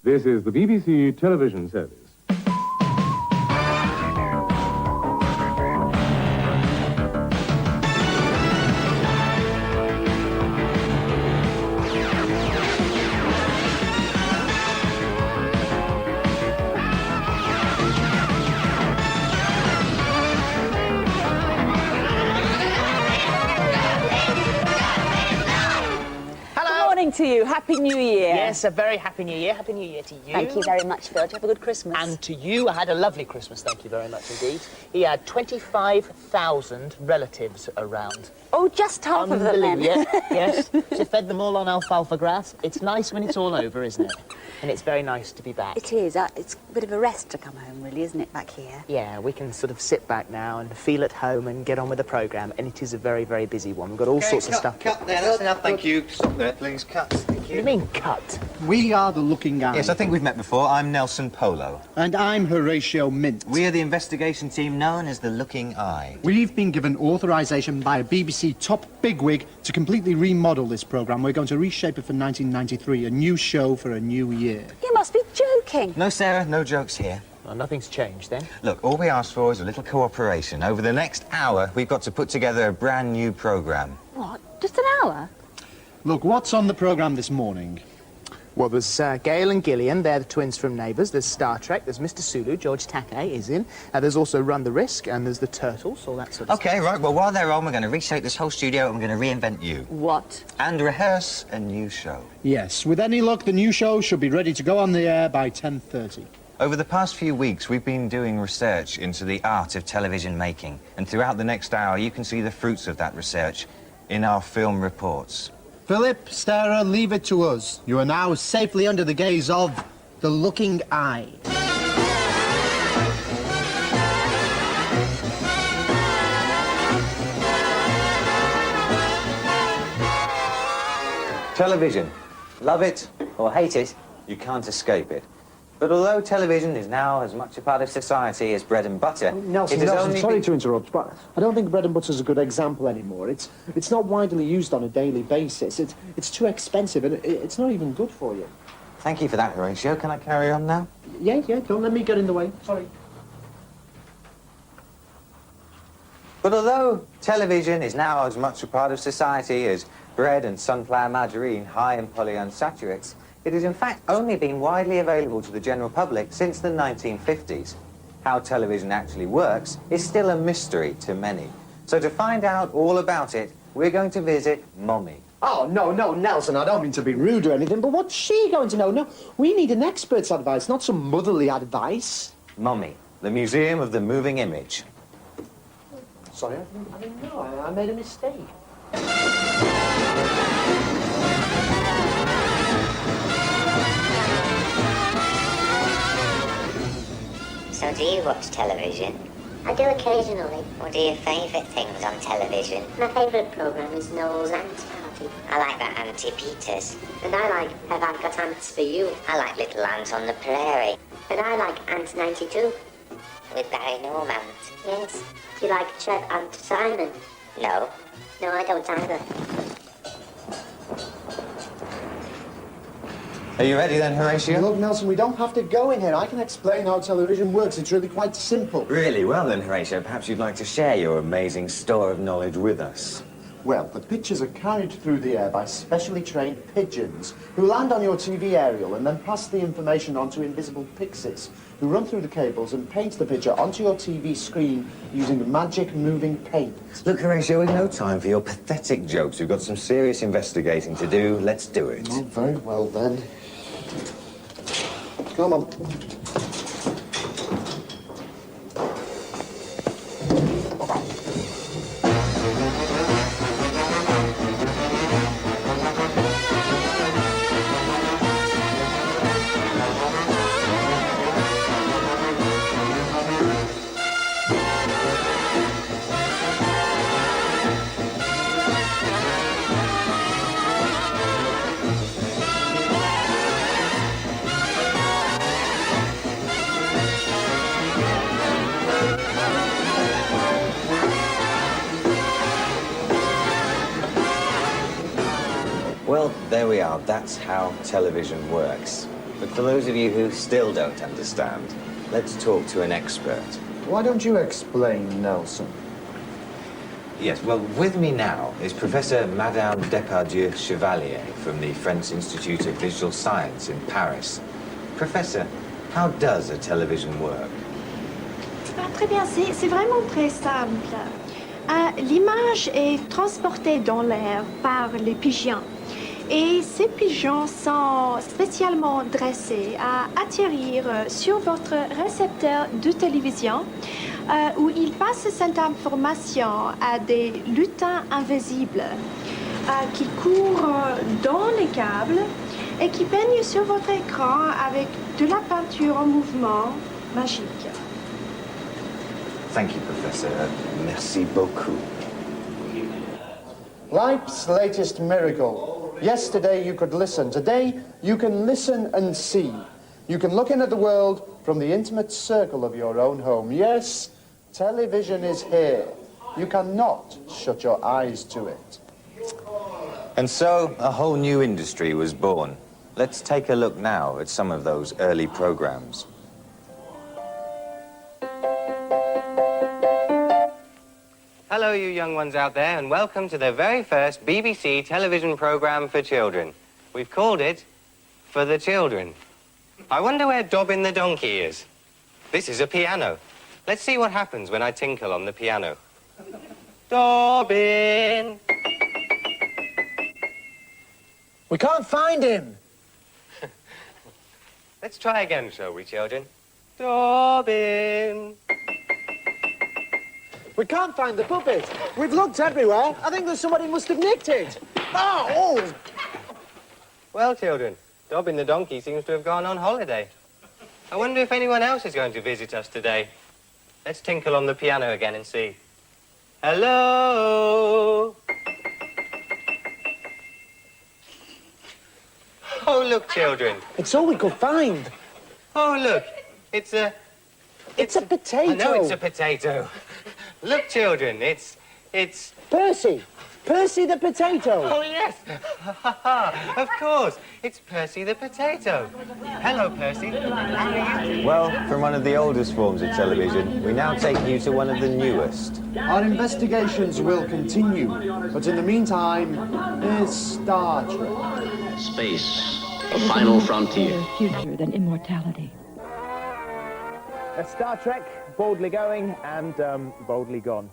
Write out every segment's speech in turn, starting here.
This is the BBC television service. To you. Happy New Year. Yes, a very Happy New Year. Happy New Year to you. Thank you very much, Phil. Did you have a good Christmas? And to you, I had a lovely Christmas, thank you very much indeed. He had 25,000 relatives around. Oh, just half of them then? Yes. So fed them all on alfalfa grass. It's nice when it's all over, isn't it? And it's very nice to be back. It is. It's a bit of a rest to come home, really, isn't it, back here? Yeah, we can sort of sit back now and feel at home and get on with the programme, and it is a very, very busy one. We've got all sorts of stuff. Cut there, that's enough, thank you. Stop there, please, cut. Thank What do you mean, cut? We are the Looking Eye. Yes, I think we've met before. I'm Nelson Polo. And I'm Horatio Mint. We are the investigation team known as the Looking Eye. We've been given authorisation by a BBC top bigwig to completely remodel this programme. We're going to reshape it for 1993, a new show for a new year. You must be joking. No, Sarah, no jokes here. Well, nothing's changed then. Look, all we ask for is a little cooperation. Over the next hour, we've got to put together a brand new programme. What? Just an hour? Look, what's on the programme this morning? Well, there's Gail and Gillian, they're the twins from Neighbours. There's Star Trek, there's Mr. Sulu, George Takei is in. There's also Run the Risk, and there's the Turtles, all that sort of stuff. OK, right, well, while they're on, we're going to reshape this whole studio and we're going to reinvent you. What? And rehearse a new show. Yes, with any luck, the new show should be ready to go on the air by 10:30. Over the past few weeks, we've been doing research into the art of television making. And throughout the next hour, you can see the fruits of that research in our film reports. Philip, Sarah, leave it to us. You are now safely under the gaze of the Looking Eye. Television. Love it or hate it, you can't escape it. But although television is now as much a part of society as bread and butter, Nelson, sorry to interrupt, but I don't think bread and butter is a good example anymore. It's not widely used on a daily basis. It's too expensive, and it's not even good for you. Thank you for that, Horatio. Can I carry on now? Yeah, don't let me get in the way. Sorry. But although television is now as much a part of society as bread and sunflower margarine high in polyunsaturates, it has in fact only been widely available to the general public since the 1950s. How television actually works is still a mystery to many. So to find out all about it, we're going to visit Mommy. Oh, no, Nelson, I don't mean to be rude or anything, but what's she going to know? No, we need an expert's advice, not some motherly advice. Mommy, the Museum of the Moving Image. Sorry, I didn't know. I made a mistake. So do you watch television? I do occasionally. What are your favourite things on television? My favourite programme is Noel's Ant Party. I like that Auntie Peters. And I like Have I Got Ants for You? I like Little Ants on the Prairie. And I like Ant 92. With Barry Normand. Yes. Do you like Chef Ant Simon? No. No, I don't either. Are you ready then, Horatio? Look, Nelson, we don't have to go in here. I can explain how television works. It's really quite simple. Really? Well then, Horatio, perhaps you'd like to share your amazing store of knowledge with us. Well, the pictures are carried through the air by specially trained pigeons who land on your TV aerial and then pass the information on to invisible pixies who run through the cables and paint the picture onto your TV screen using magic moving paint. Look, Horatio, we've no time for your pathetic jokes. We've got some serious investigating to do. Let's do it. Oh, very well, then. Come on. Well, there we are. That's how television works. But for those of you who still don't understand, let's talk to an expert. Why don't you explain, Nelson? Yes, well, with me now is Professor Madame Depardieu Chevalier from the French Institute of Visual Science in Paris. Professor, how does a television work? Ah, très bien, c'est vraiment très simple. L'image est transportée dans l'air par les pigeons. Et ces pigeons sont spécialement dressés à atterrir sur votre récepteur de télévision où ils passent cette information à des lutins invisibles qui courent dans les câbles et qui peignent sur votre écran avec de la peinture en mouvement magique. Thank you, Professor. Merci beaucoup. Life's latest miracle. Yesterday you could listen. Today you can listen and see. You can look in at the world from the intimate circle of your own home. Yes, television is here. You cannot shut your eyes to it. And so a whole new industry was born. Let's take a look now at some of those early programs. Hello, you young ones out there, and welcome to the very first BBC television programme for children. We've called it For the Children. I wonder where Dobbin the donkey is. This is a piano. Let's see what happens when I tinkle on the piano. Dobbin! We can't find him. Let's try again, shall we, children? Dobbin! We can't find the puppet. We've looked everywhere. I think that somebody must have nicked it. Oh! Well, children, Dobbin the donkey seems to have gone on holiday. I wonder if anyone else is going to visit us today. Let's tinkle on the piano again and see. Hello? Oh, look, children. It's all we could find. Oh, look. It's a potato. I know it's a potato. Look, children, it's... Percy. Percy the potato. Oh, yes. Of course. It's Percy the potato. Hello, Percy. How are you? Well, from one of the oldest forms of television, we now take you to one of the newest. Our investigations will continue, but in the meantime, here's Star Trek. Space, the final frontier. Future than immortality. Star Trek, boldly going and boldly gone.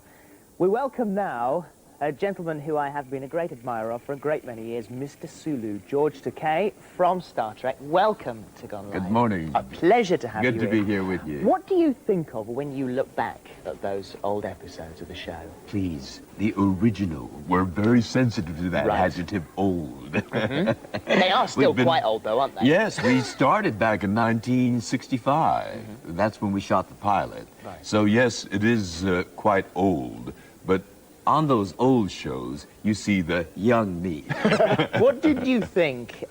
We welcome now a gentleman who I have been a great admirer of for a great many years, Mr. Sulu, George Takei from Star Trek. Welcome to Gone Live. Good morning. A pleasure to have you Good to be here with you. What do you think of when you look back at those old episodes of the show? Please, the original. We're very sensitive to that Right. adjective old. They are still quite old, though, aren't they? Yes, we started back in 1965. That's when we shot the pilot. Right. So, yes, it is quite old. But on those old shows, you see the young me. What did you think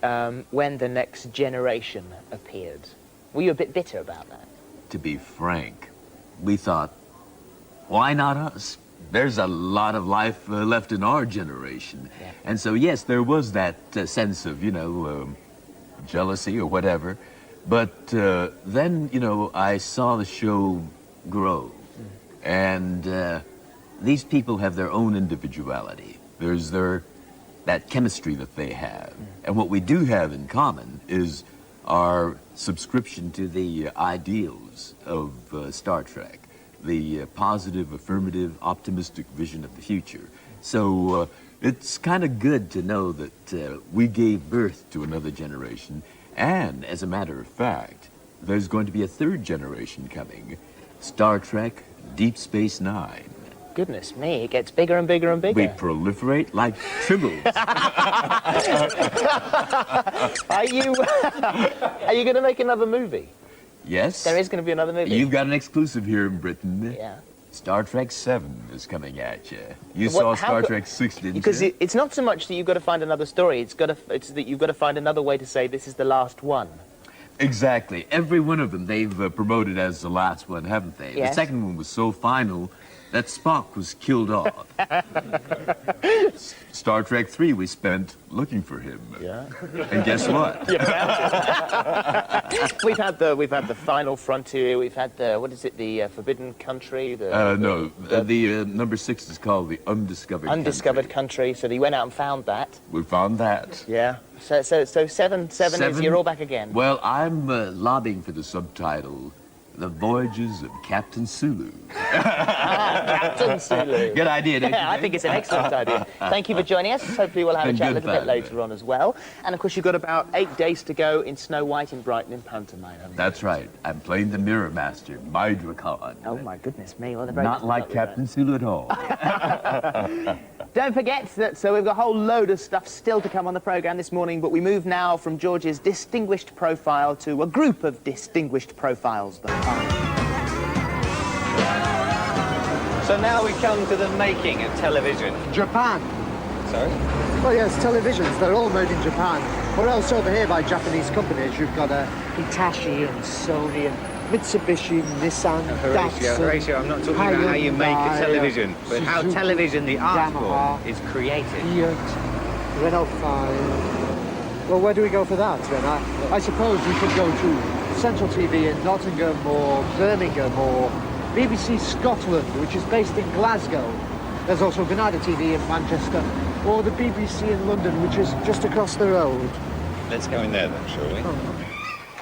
when The Next Generation appeared? Were you a bit bitter about that? To be frank, we thought, why not us? There's a lot of life left in our generation. Yeah. And so, yes, there was that sense of, jealousy or whatever. But then, I saw the show grow. And these people have their own individuality. There's that chemistry that they have. And what we do have in common is our subscription to the ideals of Star Trek, the positive, affirmative, optimistic vision of the future. So it's kind of good to know that we gave birth to another generation. And as a matter of fact, there's going to be a third generation coming, Star Trek Deep Space Nine. Goodness me, it gets bigger and bigger and bigger. We proliferate like tribbles. Are you going to make another movie? Yes. There is going to be another movie. You've got an exclusive here in Britain. Yeah. Star Trek 7 is coming at you. You saw Star Trek 6, didn't because you? It's not so much that you've got to find another story, it's that you've got to find another way to say this is the last one. Exactly. Every one of them they've promoted as the last one, haven't they? Yes. The second one was so final, that Spock was killed off. Star Trek 3, we spent looking for him. Yeah. And guess what? We've had the Final Frontier. We've had the Forbidden Country. No, the number 6 is called the Undiscovered Country. So he went out and found that. We found that. Yeah. So seven is you're all back again. Well, I'm lobbying for the subtitle, The Voyages of Captain Sulu. Captain Sulu. Good idea, don't you I think it's an excellent idea. Thank you for joining us. Hopefully we'll have a chat a little bit later on as well. And, of course, you've got about 8 days to go in Snow White in Brighton in pantomime, haven't you? That's right. I'm playing the Mirror Master, Maidra Khan. Oh, my goodness me. Well, not like Captain Sulu at all. Don't forget that we've got a whole load of stuff still to come on the programme this morning, but we move now from George's distinguished profile to a group of distinguished profiles. So now we come to the making of television. Japan. Sorry? Well, yes, televisions, they're all made in Japan. Or else over here by Japanese companies, you've got Hitachi and Sony and Mitsubishi, Nissan, Datsun, Horatio, I'm not talking about how you make a television, but how television, the art form, is created. Fiat, Renault 5. Well, where do we go for that, then? I suppose we could go to Central TV in Nottingham or Birmingham or BBC Scotland, which is based in Glasgow. There's also Granada TV in Manchester, or the BBC in London, which is just across the road. Let's go in there then, shall we? Oh.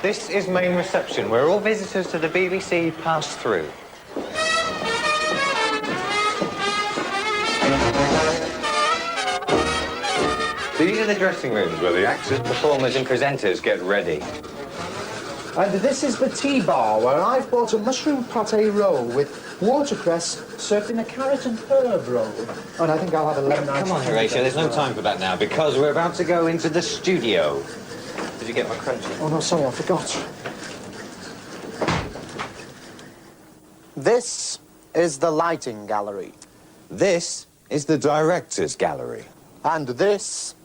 This is main reception, where all visitors to the BBC pass through. These are the dressing rooms where the actors, performers and presenters get ready. And this is the tea bar, where I've bought a mushroom pate roll with watercress served in a carrot and herb roll. And I think I'll have a lemon ice. Come on, Horatio, there's no time for that now, because we're about to go into the studio. Did you get my crunchy? Oh, no, sorry, I forgot. This is the lighting gallery. This is the director's gallery. And this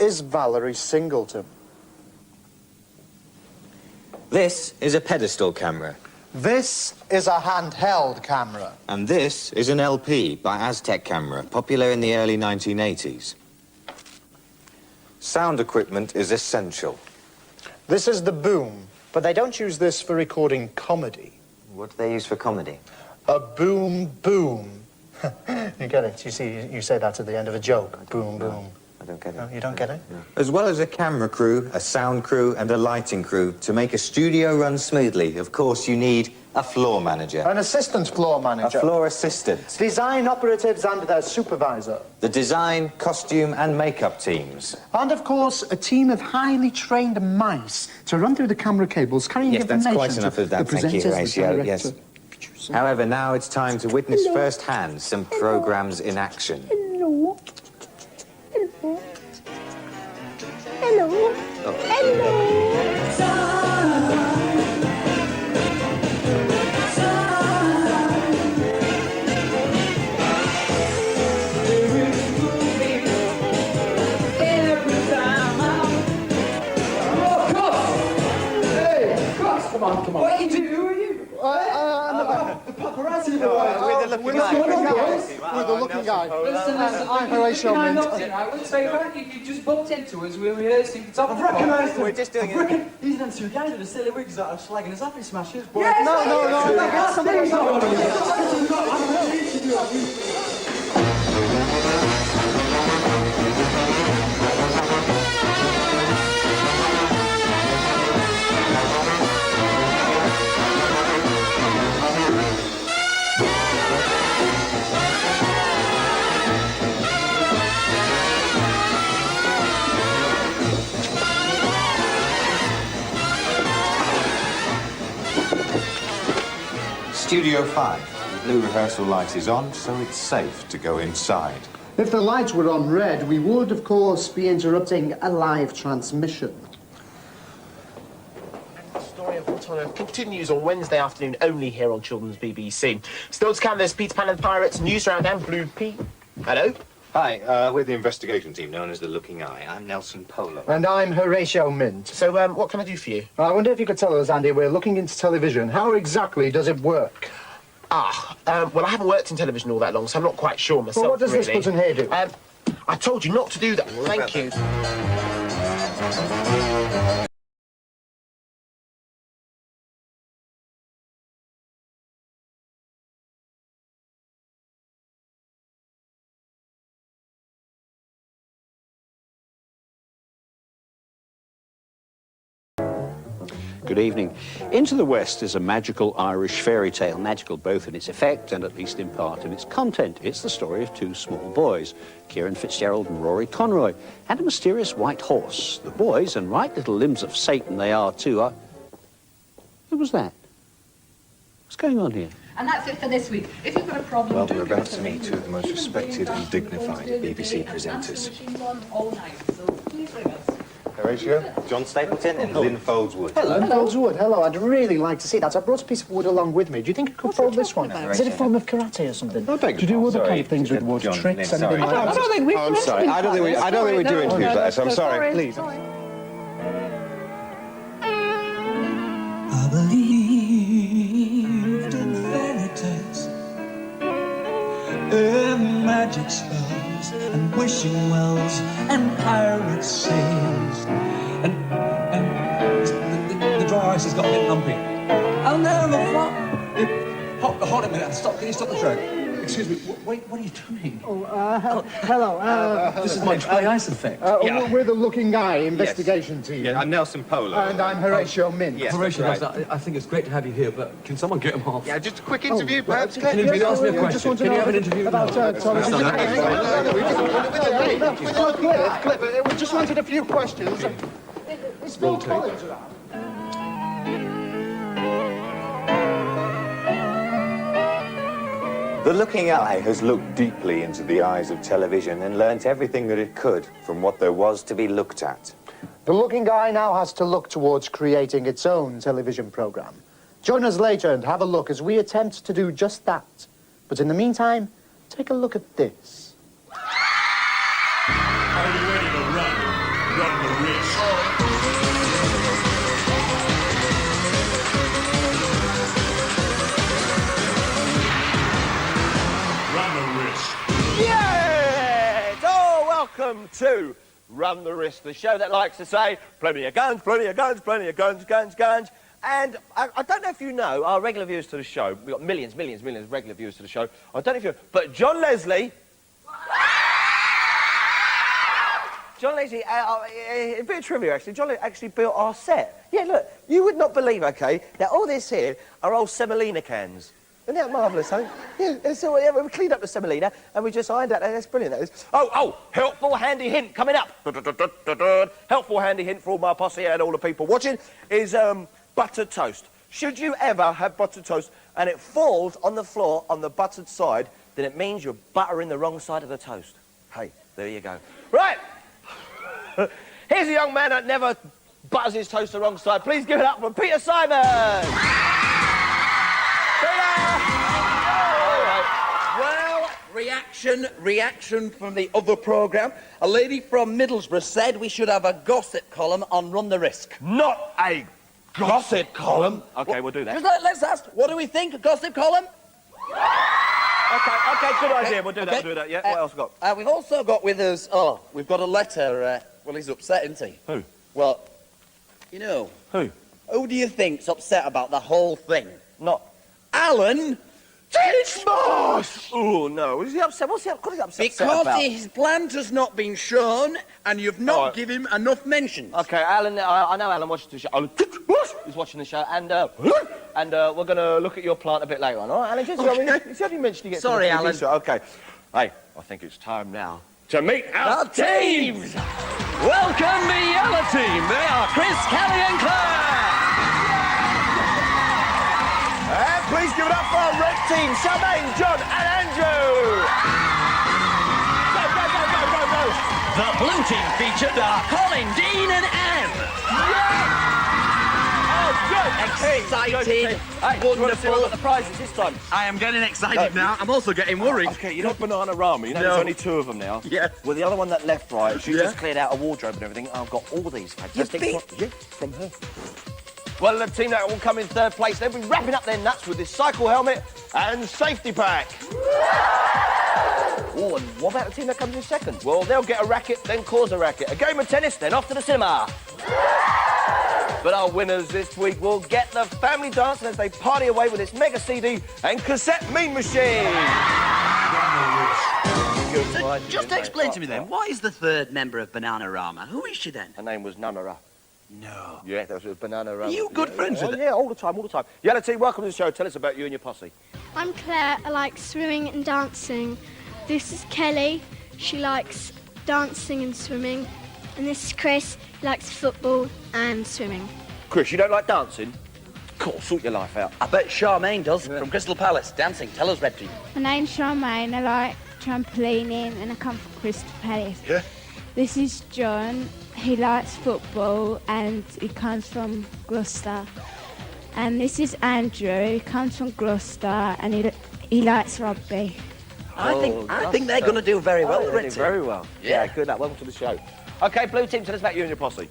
is Valerie Singleton. This is a pedestal camera. This is a handheld camera. And this is an LP by Aztec Camera, popular in the early 1980s. Sound equipment is essential. This is the boom, but they don't use this for recording comedy. What do they use for comedy? A boom boom. You get it? You see, you say that at the end of a joke. Boom boom. I don't get it. No, you don't get it? No. As well as a camera crew, a sound crew and a lighting crew, to make a studio run smoothly, of course, you need a floor manager. An assistant floor manager. A floor assistant. Design operatives and their supervisor. The design, costume and makeup teams. And, of course, a team of highly trained mice to run through the camera cables, carrying information. Yes, that's quite enough of that, thank you, Horatio. Yes. However, now it's time to witness firsthand some programs in action. Hello. Hello. Hello. Oh. Hello. Come on. What are you doing? Who are you? The paparazzi. We're the looking guy. We're the looking guy. Listen. I'm Horatio Mint. I would say you just bumped into us. We were rehearsing the top of the recognised him. We're just doing it. He's done two guys with the silly wigs that are slagging us off, he smashes. Yes, Studio 5. The blue rehearsal light is on, so it's safe to go inside. If the lights were on red, we would, of course, be interrupting a live transmission. The story of What on Earth continues on Wednesday afternoon, only here on Children's BBC. Still to come, there's Peter Pan and the Pirates, News Round and Blue Pea. Hello. Hi, we're the investigation team known as the Looking Eye. I'm Nelson Polo. And I'm Horatio Mint. So, what can I do for you? I wonder if you could tell us, Andy, we're looking into television. How exactly does it work? Well, I haven't worked in television all that long, so I'm not quite sure myself, Well, what does this really. button here do? I told you not to do that. Thank you. Good evening. Into the West is a magical Irish fairy tale, magical both in its effect and at least in part in its content. It's the story of two small boys, Kieran Fitzgerald and Rory Conroy, and a mysterious white horse. The boys, and right little limbs of Satan they are too, are... Who was that? What's going on here? And that's it for this week. If you've got a problem, Well, we're about to meet two of the most respected and dignified BBC presenters. Horatio, John Stapleton and Lynn Foldswood. Hello, Foldswood. Hello. I'd really like to see that. I brought a piece of wood along with me. Do you think I could fold this one? Is it a form of karate or something? Do you do other kind of things with wood? Tricks, anything like that? I'm sorry. I don't think we do interviews like this. I'm sorry. Please. I believed in fairy tales and magic spells and wishing wells and pirate sails and the dry ice has got a bit lumpy. I'll never fall. Hold a minute. Stop. Can you stop the track? Excuse me. Wait. What are you doing? Hello. This is my dry ice effect. We're the Looking Eye investigation team. Yeah, I'm Nelson Polo. And I'm Horatio Mint. Yes, Horatio, right. I think it's great to have you here, but can someone get him off? Yeah, just a quick interview, perhaps. Can you ask me a question? Can you have an interview? About we just wanted a few questions. Is Phil Collins around? The Looking Eye has looked deeply into the eyes of television and learnt everything that it could from what there was to be looked at. The Looking Eye now has to look towards creating its own television programme. Join us later and have a look as we attempt to do just that. But in the meantime, take a look at this. Are you ready to run? Run the risk. Yes! Oh, welcome to Run the Risk, the show that likes to say, plenty of guns, plenty of guns, plenty of guns, guns, guns. And I don't know if you know, our regular viewers to the show, we've got millions of regular viewers to the show. I don't know if you, but John Leslie... a bit of trivia actually, John actually built our set. Yeah, look, you would not believe, okay, that all this here are old semolina cans. Isn't that marvellous, huh? Yeah, so we cleaned up the semolina and we just ironed that. That's brilliant, that is. Oh, helpful handy hint coming up. Helpful handy hint for all my posse and all the people watching is buttered toast. Should you ever have buttered toast and it falls on the floor on the buttered side, then it means you're buttering the wrong side of the toast. Hey, there you go. Right. Here's a young man that never butters his toast the wrong side. Please give it up for Peter Simon. Well, reaction from the other programme. A lady from Middlesbrough said we should have a gossip column on Run the Risk. Not a gossip column? OK, we'll do that. Just let's ask, what do we think, a gossip column? OK, good idea. We'll do that, Yeah, what else we got? We've also got with us, we've got a letter. Well, he's upset, isn't he? Who? Well, you know. Who? Who do you think's upset about the whole thing? Not Alan Titchmarsh! Oh, no. Is he upset? What is he upset because about? his plant has not been shown and you've not given him enough mentions. OK, Alan, I know Alan watches the show. Alan Titchmarsh is watching the show, and we're going to look at your plant a bit later on, all right, Alan? Just, I mean, you mentioned you get Sorry, Alan. OK. Hey, I think it's time now to meet our teams! Welcome the yellow team. They are Chris, Kelly and Claire. And please give it up for our red team, Charmaine, John and Andrew. Go. The blue team featured are Colin, Dean and Anne. Yeah! Oh, good. Excited. Hey, wonderful. What the prizes this time? I am getting excited now. I'm also getting worried. OK, you know Bananarama? You know there's only two of them now? Yeah. Well, the other one that left, right, she just cleared out a wardrobe and everything. I've got all these fantastic... from her. Well, the team that will come in third place, they'll be wrapping up their nuts with this cycle helmet and safety pack. Oh, and what about the team that comes in second? Well, they'll get a racket, then cause a racket. A game of tennis, then off to the cinema. But our winners this week will get the family dancing as they party away with this mega CD and cassette mean machine. So just explain to me then, why is the third member of Bananarama? Who is she then? Her name was Nanara. No. Yeah, that was Bananarama. Are you good friends with her? Yeah, all the time, all the time. Yellow team, welcome to the show. Tell us about you and your posse. I'm Claire. I like swimming and dancing. This is Kelly. She likes dancing and swimming. And this is Chris. He likes football and swimming. Chris, you don't like dancing? Cool, sort your life out. I bet Charmaine does, from Crystal Palace. Dancing, tell us, Red Team. My name's Charmaine. I like trampolining and I come from Crystal Palace. Yeah? This is John. He likes football and he comes from Gloucester. And this is Andrew. He comes from Gloucester and he likes rugby. I think they're going to do very well, Red Team. Very well. Yeah, good luck. Welcome to the show. OK, Blue Team, tell us about you and your posse.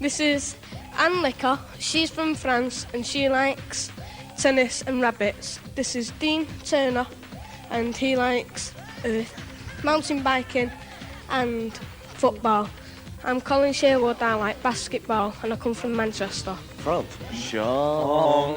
This is Anne Licker. She's from France and she likes tennis and rabbits. This is Dean Turner and he likes mountain biking and football. I'm Colin Sherwood. I like basketball and I come from Manchester. From Jean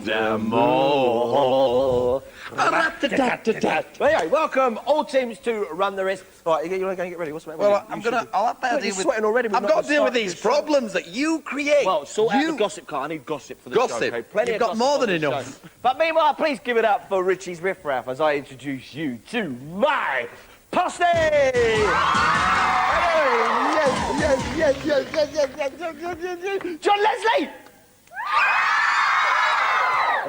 d'Amour. Anyway, welcome all teams to Run the Risk. Right, you're going to get ready. What's the matter? Well, I'll have to deal with... sweating already. I've got to deal with these problems that you create. Well, sort out the gossip car. I need gossip for the show. Gossip? Okay? Plenty You've of got gossip more than on the enough. show. But meanwhile, please give it up for Richie's Riff Raff as I introduce you to my posse! Yes. John Leslie!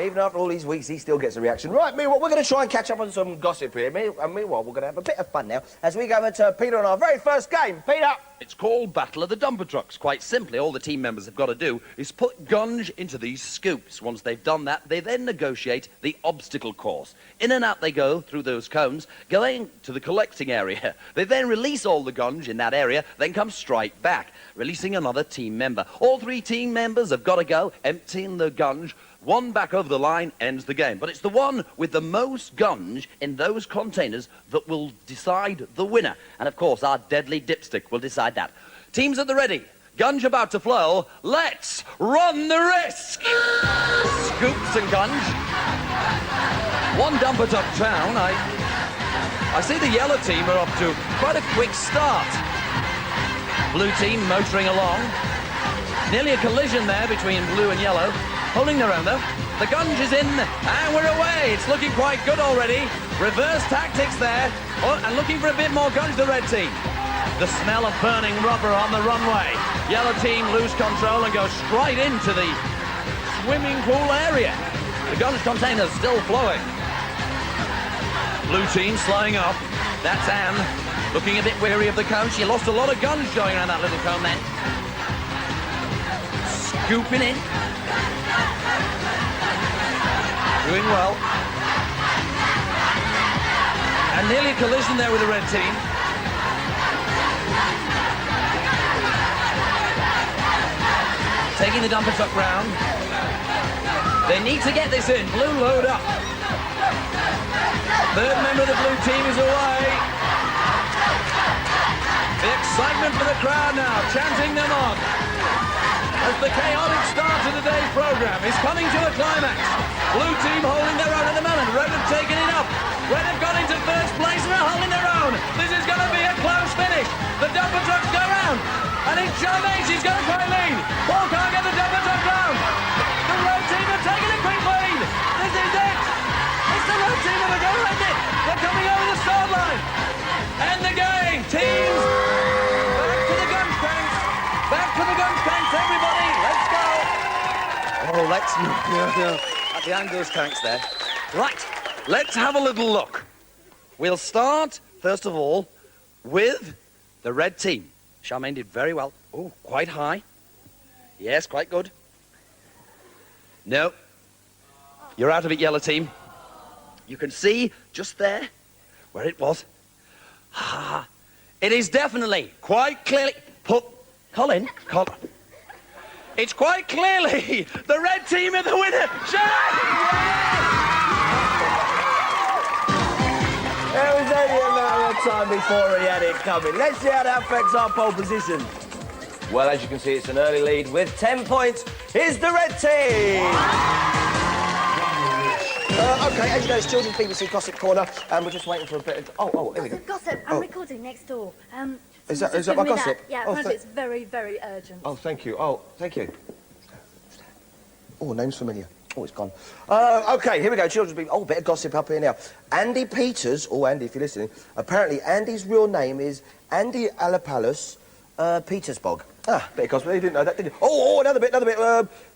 Even after all these weeks, he still gets a reaction. Right, meanwhile, we're going to try and catch up on some gossip here. And meanwhile, we're going to have a bit of fun now as we go into Peter on our very first game. Peter! It's called Battle of the Dumper Trucks. Quite simply, all the team members have got to do is put gunge into these scoops. Once they've done that, they then negotiate the obstacle course. In and out they go through those cones, going to the collecting area. They then release all the gunge in that area, then come straight back, releasing another team member. All three team members have got to go, emptying the gunge. One back over the line ends the game. But it's the one with the most gunge in those containers that will decide the winner. And, of course, our deadly dipstick will decide that. Teams at the ready. Gunge about to flow. Let's run the risk! Scoops and gunge. One dumper truck down. I see the yellow team are up to quite a quick start. Blue team motoring along. Nearly a collision there between blue and yellow. Holding their own, though. The gunge is in, and we're away. It's looking quite good already. Reverse tactics there, and looking for a bit more gunge, the red team. The smell of burning rubber on the runway. Yellow team lose control and go straight into the swimming pool area. The gunge container's still flowing. Blue team slowing up. That's Anne, looking a bit weary of the cone. She lost a lot of gunge going around that little cone then. Scooping in. Doing well. And nearly a collision there with the red team. Taking the dumper truck round. They need to get this in. Blue load up. Third member of the blue team is away. The excitement for the crowd now, chanting them on. As the chaotic start to today's program is coming to a climax. Blue team holding their own at the moment. Red have taken it up. Red have got into first place and are holding their own. This is going to be a close finish. The dumper trucks go round. And it's Charmaine. She's going to quite lead. Paul can't get the dumper truck round. The red team have taken a quick lead. This is it. It's the red team that are going to end it. They're coming over the start line. End the game. Teams, back to the gun tanks. Back to the gun tanks, everybody. Let's go. Oh, let's... At the end those tanks there. Right, let's have a little look. We'll start, first of all, with the red team. Charmaine did very well. Oh, quite high. Yes, quite good. No. You're out of it, yellow team. You can see just there where it was. Ah, it is definitely quite clearly... Colin. It's quite clearly the red team are the winner. Charmaine! It was only a matter of time before he had it coming. Let's see how that affects our pole position. Well, as you can see, it's an early lead with 10 points. Here's the red team. OK, as you know, it's Children's BBC Gossip Corner, and we're just waiting for a bit of... Oh, here we go. Gossip, I'm recording next door. Is that my gossip? Yeah, apparently it's very, very urgent. Oh, thank you. Oh, thank you. Oh, name's familiar. Oh, it's gone. OK, here we go. Children's BBC... Oh, bit of gossip up here now. Andy Peters... Oh, Andy, if you're listening. Apparently, Andy's real name is Andy Alapalus Petersbog. Ah, bit of gossip. You didn't know that, did you? Oh, another bit.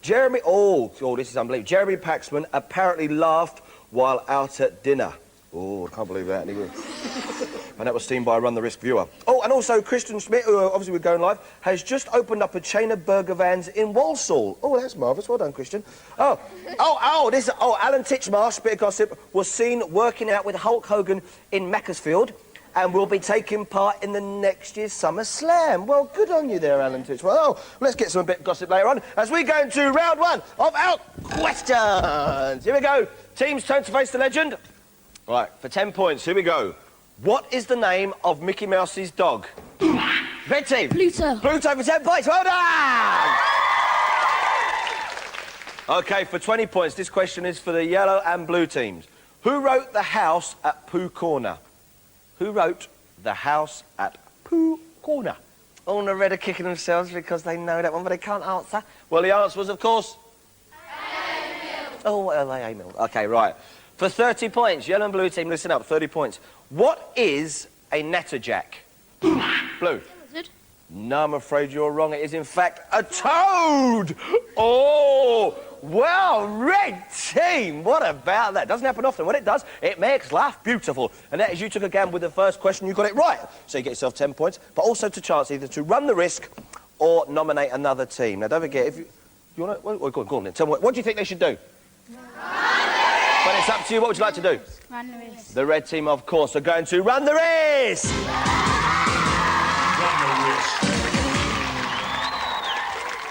Jeremy... Oh, this is unbelievable. Jeremy Paxman apparently laughed while out at dinner. Oh, I can't believe that. And that was seen by a Run the Risk viewer. Oh, and also Christian Schmidt, who obviously we're going live, has just opened up a chain of burger vans in Walsall. Oh, that's marvellous. Well done, Christian. Alan Titchmarsh, bit of gossip, was seen working out with Hulk Hogan in Macclesfield and will be taking part in the next year's Summer Slam. Well, good on you there, Alan Titchmarsh. Oh, let's get some bit of gossip later on as we go into round one of our questions. Here we go. Teams turn to face the legend. Right, for 10 points, here we go. What is the name of Mickey Mouse's dog? Red team. Pluto. Pluto for 10 points. Well done! OK, for 20 points, this question is for the yellow and blue teams. Who wrote The House at Pooh Corner? Who wrote The House at Pooh Corner? All the red are kicking themselves because they know that one, but they can't answer. Well, the answer was, of course... Oh, what are they, Emil? OK, right. For 30 points, yellow and blue team, listen up, 30 points. What is a natterjack? Blue. Lizard. No, I'm afraid you're wrong. It is, in fact, a toad! Oh, well, red team, what about that? Doesn't happen often. When it does, it makes life beautiful. And that is, you took a gamble with the first question, you got it right. So you get yourself 10 points, but also to chance either to run the risk or nominate another team. Now, don't forget, if you want to... Well, go on then. Tell me, what do you think they should do? But it's up to you. What would you like to do? Run the risk. The red team, of course, are going to run the risk!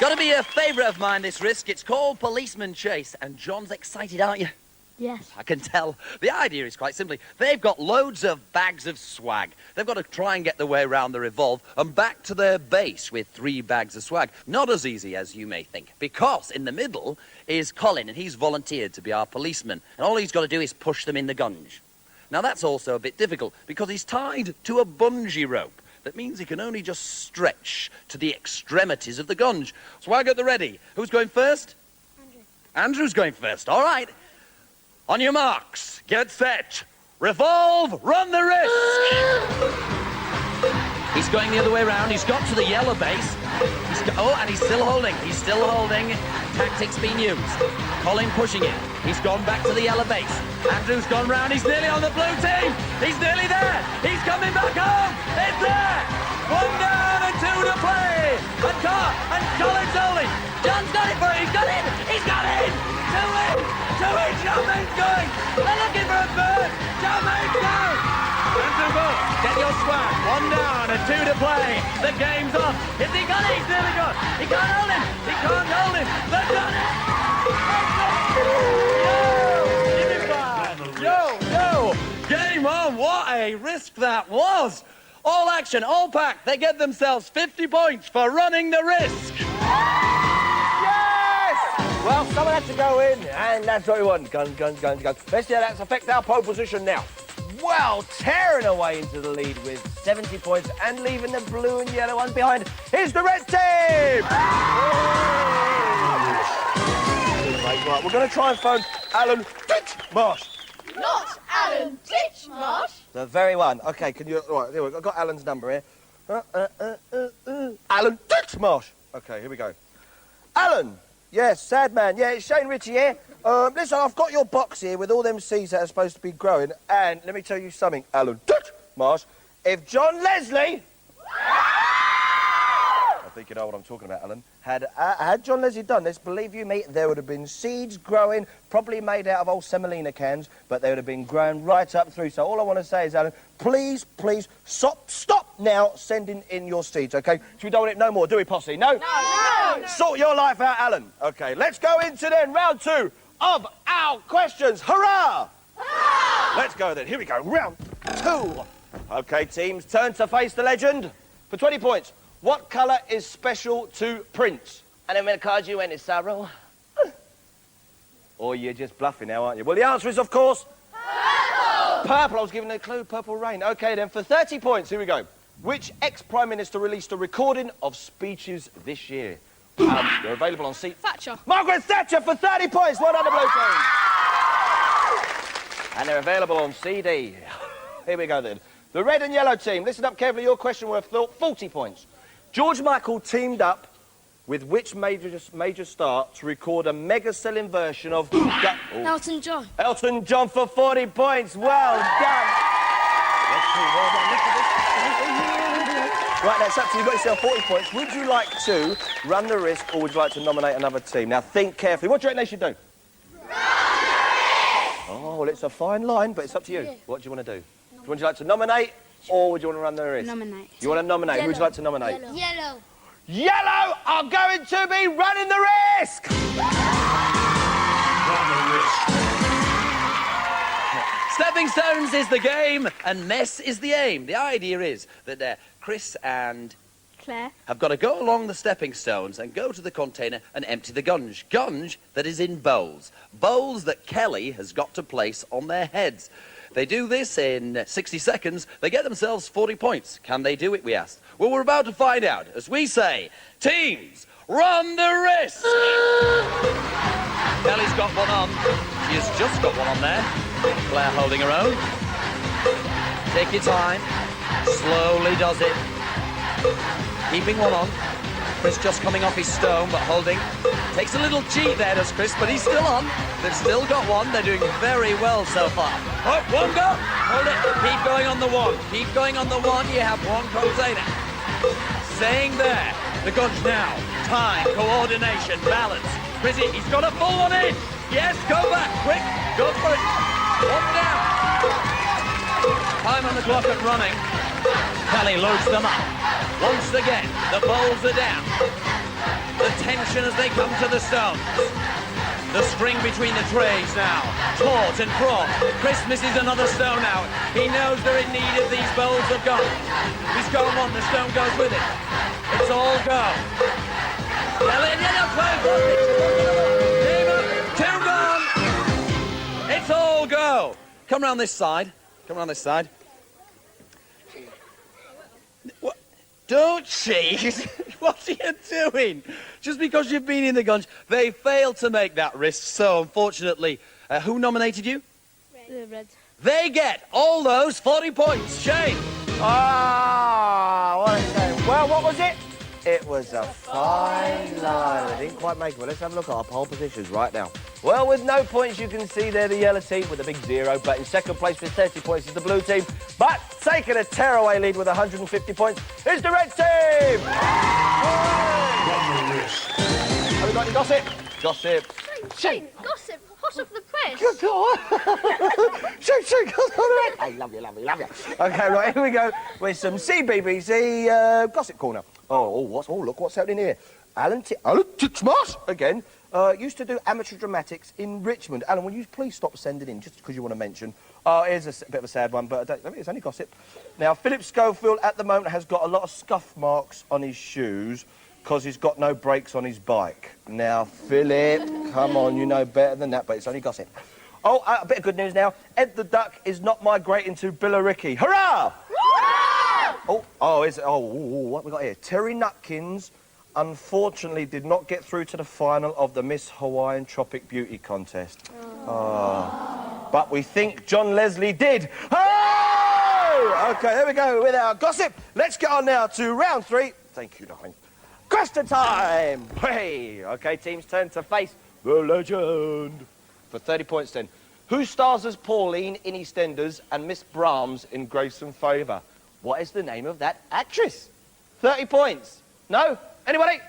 Gotta be a favourite of mine, this risk. It's called Policeman Chase. And John's excited, aren't you? Yes. I can tell. The idea is quite simply, they've got loads of bags of swag. They've got to try and get their way around the revolve and back to their base with 3 bags of swag. Not as easy as you may think, because in the middle is Colin, and he's volunteered to be our policeman. And all he's got to do is push them in the gunge. Now, that's also a bit difficult, because he's tied to a bungee rope. That means he can only just stretch to the extremities of the gunge. Swag at the ready. Who's going first? Andrew. Andrew's going first. All right. On your marks, get set, revolve, run the risk! He's going the other way around. He's got to the yellow base. And he's still holding. He's still holding. Tactics being used. Colin pushing it. He's gone back to the yellow base. Andrew's gone round. He's nearly on the blue team. He's nearly there. He's coming back home. It's there. 1 down and 2 to play. And Colin's holding. John's got it for him. He's got it. He's got it. 2 in. 2 in. Charmaine's going. They're looking for a third. Charmaine's down. Andrew Bull, get your swag. 1 down and 2 to play. The game's on. Is he got it? He's nearly got it. He can't hold him. He can't hold him. They've done it. Yo. Game on. What a risk that was. All action, all packed. They get themselves 50 points for running the risk. Yes! Well, someone had to go in, and that's what we want. Guns. Let's see how that's affect our pole position now. Well, tearing away into the lead with 70 points and leaving the blue and yellow one behind. Here's the red team! Right, we're going to try and phone Alan Titchmarsh. Not Alan Titchmarsh. The very one. OK, can you... Right, here we go. I've got Alan's number here. Alan Titchmarsh. OK, here we go. Alan! Yes, sad man. Yeah, it's Shane Ritchie here. Listen, I've got your box here with all them seeds that are supposed to be growing. And let me tell you something, Alan Titchmarsh. If John Leslie... I think you know what I'm talking about, Alan. Had John Leslie done this, believe you me, there would have been seeds growing, probably made out of old semolina cans, but they would have been grown right up through. So all I want to say is, Alan, please, stop now sending in your seeds, OK? So we don't want it no more, do we, Posse? No? No. Sort your life out, Alan. OK, let's go into then round 2 of our questions. Hurrah! Let's go then. Here we go. Round 2. 2. OK, teams, turn to face the legend. For 20 points, what colour is special to Prince? And I'm going to card you any sorrow. Or you're just bluffing now, aren't you? Well, the answer is, of course... Purple! Purple, I was giving a clue. Purple rain. OK, then, for 30 points, here we go. Which ex-Prime Minister released a recording of speeches this year? They're available on seat... Thatcher. Margaret Thatcher for 30 points. Well done, the blue team. And they're available on CD. Here we go, then. The red and yellow team, listen up carefully. Your question worth 40 points. George Michael teamed up with which major star to record a mega-selling version of... Elton John. Elton John for 40 points. Well done. Let's see, well done. Look at this. Right, that's up to you. You've got yourself 40 points. Would you like to run the risk, or would you like to nominate another team? Now, think carefully. What do you reckon they should do? Oh, well, it's a fine line, but it's up to you. What do you want to do? Would you like to nominate, or would you want to run the risk? Nominate. You want to nominate? Yellow. Who would you like to nominate? Yellow. Yellow are going to be running the risk! Run the risk. Stepping stones is the game, and mess is the aim. The idea is that Chris and Claire have got to go along the stepping stones and go to the container and empty the gunge. Gunge that is in bowls. Bowls that Kelly has got to place on their heads. They do this in 60 seconds. They get themselves 40 points. Can they do it, we asked? Well, we're about to find out as we say, teams, run the risk! Kelly's got one on. She has just got one on there. Claire holding her own. Take your time. Slowly does it. Keeping one on. Chris just coming off his stone, but holding. Takes a little cheat there, does Chris, but he's still on. They've still got one. They're doing very well so far. Oh, one go. Hold it. Keep going on the one. Keep going on the one. You have one container. Staying there. The gunge now. Time, coordination, balance. Chrissy, he's got a full one in. Yes, go back. Quick. Go for it. One down. Time on the clock and running. Kelly loads them up. Once again, the bowls are down. The tension as they come to the stones. The string between the trays now. Taut and fraught. Chris misses another stone out. He knows they're in need of these bowls of gum. He's got one, the stone goes with it. It's all go. Kelly, two gone. It's all go. Come round this side. Come round this side. What? Don't cheat. What are you doing? Just because you've been in the gunge, they failed to make that risk. So, unfortunately, who nominated you? Red. They get all those 40 points. Shane. Ah, what a shame. Well, what was it? It was a fine line. They didn't quite make it. Well, let's have a look at our pole positions right now. Well, with no points, you can see they're the yellow team with a big 0, but in second place with 30 points is the blue team. But taking a tearaway lead with 150 points is the red team! Run the risk. Have we got any gossip? Gossip. Shane, gossip. Hot off the press. Shane, I love you. OK, right, here we go with some CBBC Gossip Corner. Look what's happening here. Alan Titchmarsh, again, used to do amateur dramatics in Richmond. Alan, will you please stop sending in, just because you want to mention. Here's a bit of a sad one, but it's only gossip. Now, Philip Schofield, at the moment, has got a lot of scuff marks on his shoes because he's got no brakes on his bike. Now, Philip, come on, you know better than that, but it's only gossip. A bit of good news now. Ed the Duck is not migrating to Billericay. Hurrah! What we got here? Terry Nutkins, unfortunately, did not get through to the final of the Miss Hawaiian Tropic Beauty Contest. But we think John Leslie did. Oh! OK, there we go with our gossip. Let's get on now to round 3. Thank you, darling. Question time! Hey! OK, teams turn to face the legend. For 30 points, then. Who stars as Pauline in EastEnders and Miss Brahms in Grace and Favour? What is the name of that actress? 30 points. No? Anybody?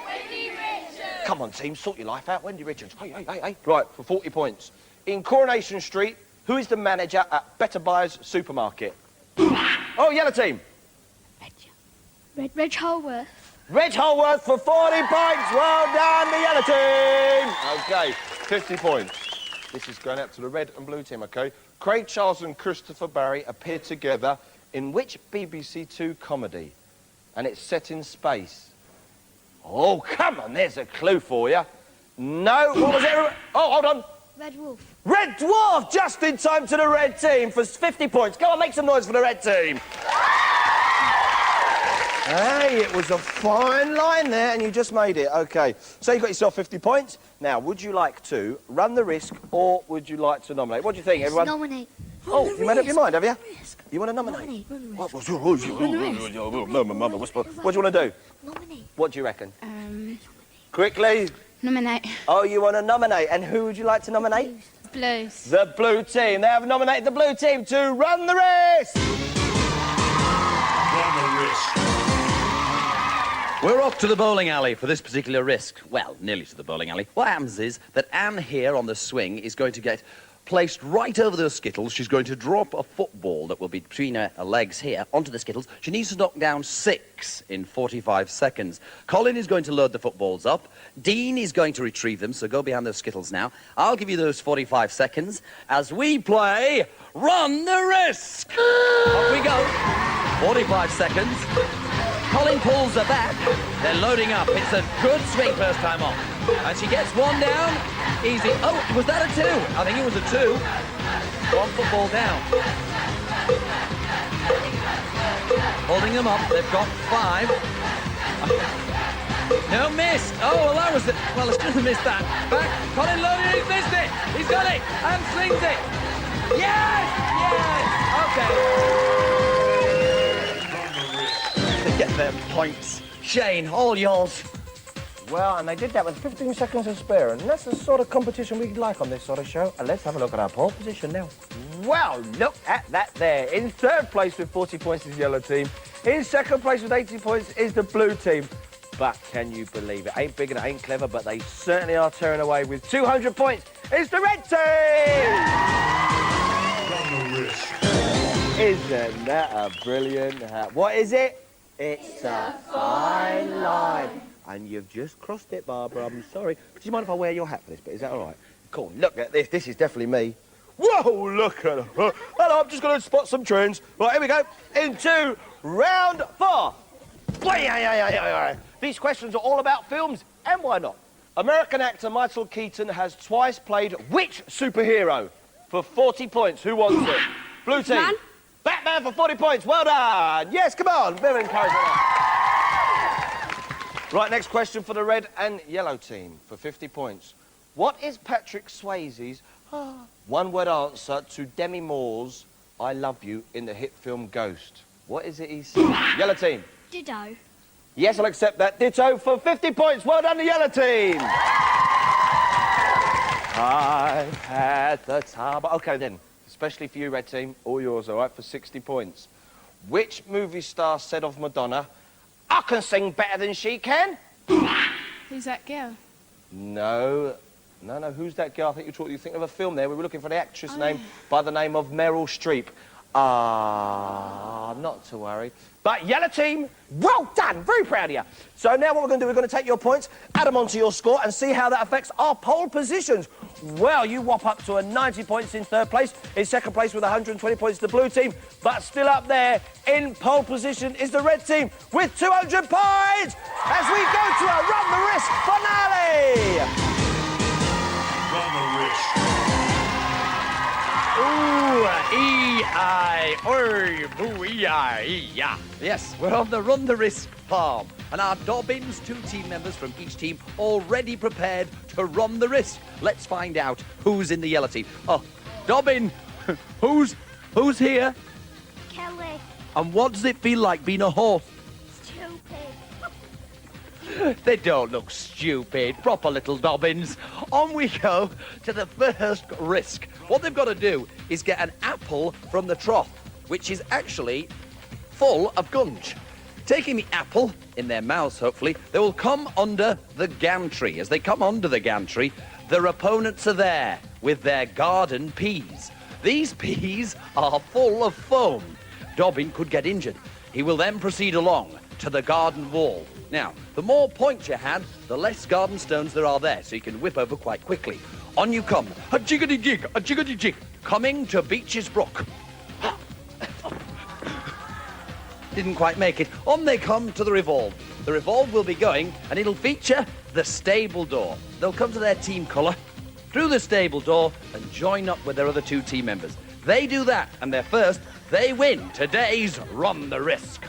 Wendy Richards. Come on, team, sort your life out. Wendy Richards. Hey. Right, for 40 points. In Coronation Street, who is the manager at Better Buyers Supermarket? Yellow team. Reg Holworth. Reg Holworth for 40 points. Well done, the yellow team. OK, 50 points. This is going out to the red and blue team, OK? Craig Charles and Christopher Barry appear together in which BBC Two comedy? And it's set in space. Oh, come on, there's a clue for you. No, what was it? Oh, hold on. Red Wolf. Red Dwarf, just in time to the red team for 50 points. Go on, make some noise for the red team. Hey, it was a fine line there, and you just made it. OK, so you got yourself 50 points. Now, would you like to run the risk, or would you like to nominate? What do you think, everyone? Nominate. Oh, you made up your mind, have you? You want to nominate? Nominate. What do you want to do? Nominate. What do you reckon? Quickly. Nominate. Oh, you want to nominate, and who would you like to nominate? Blues. The blue team. They have nominated the blue team to run the risk. Run the risk. We're off to the bowling alley for this particular risk. Well, nearly to the bowling alley. What happens is that Anne here on the swing is going to get placed right over those skittles. She's going to drop a football that will be between her legs here onto the skittles. She needs to knock down 6 in 45 seconds. Colin is going to load the footballs up. Dean is going to retrieve them, so go behind those skittles now. I'll give you those 45 seconds as we play Run the Risk. Off we go. 45 seconds. Colin pulls her back. They're loading up. It's a good swing first time off. And she gets one down. Easy. Oh, was that a 2? I think it was a 2. One football down. Holding them up. They've got 5. No, missed. Oh, well, that was it. Well, I shouldn't have missed that. Back. Colin loaded. He's missed it. He's got it. And slings it. Yes! Yes! OK. Get them points. Shane, all yours. Well, and they did that with 15 seconds to spare, and that's the sort of competition we'd like on this sort of show. And let's have a look at our pole position now. Well, look at that there. In third place with 40 points is the yellow team. In second place with 80 points is the blue team. But can you believe it? Ain't big and it ain't clever, but they certainly are tearing away with 200 points. It's the red team! Run the risk. Isn't that a brilliant hat? What is it? It's a fine line. And you've just crossed it, Barbara. I'm sorry. But do you mind if I wear your hat for this bit? Is that all right? Cool. Look at this. This is definitely me. Whoa, look at her. Hello, I'm just going to spot some trends. Right, here we go. Into round 4. These questions are all about films, and why not? American actor Michael Keaton has twice played which superhero? For 40 points. Who wants it? Blue team. Batman. Batman for 40 points. Well done. Yes, come on. Very encouraging. Right, next question for the red and yellow team for 50 points. What is Patrick Swayze's one-word answer to Demi Moore's I Love You in the hit film Ghost? What is it he said? Yellow team. Ditto. Yes, I'll accept that. Ditto for 50 points. Well done, the yellow team. I've had the time. OK, then. Especially for you, red team. All yours, all right, for 60 points. Which movie star said of Madonna, I can sing better than she can? Who's that girl? No. Who's that girl? I think you think of a film there. We were looking for the actress name by the name of Meryl Streep. Not to worry. But yellow team, well done. Very proud of you. So now what we're going to do, we're going to take your points, add them onto your score, and see how that affects our pole positions. Well, you whop up to a 90 points in third place. In second place with 120 points, the blue team. But still up there in pole position is the red team with 200 points as we go to a Run the Risk finale. Run the risk. Ooh-I-boo-E-I-E-ya. Yes, we're on the Run the Risk farm, and our Dobbins, 2 team members from each team, already prepared to run the risk. Let's find out who's in the yellow team. Oh, Dobbin, who's here? Kelly. And what does it feel like being a horse? Stupid. They don't look stupid. Proper little Dobbins. On we go to the first risk. What they've got to do is get an apple from the trough, which is actually full of gunge. Taking the apple in their mouths, hopefully, they will come under the gantry. As they come under the gantry, their opponents are there with their garden peas. These peas are full of foam. Dobbin could get injured. He will then proceed along to the garden wall. Now, the more points you had, the less garden stones there are there, so you can whip over quite quickly. On you come, a jiggity-jig, a jiggity-jig, coming to Beech's Brook. Didn't quite make it. On they come to the revolve. The revolve will be going, and it'll feature the stable door. They'll come to their team colour, through the stable door, and join up with their other 2 team members. They do that, and they're first. They win today's Run the Risk.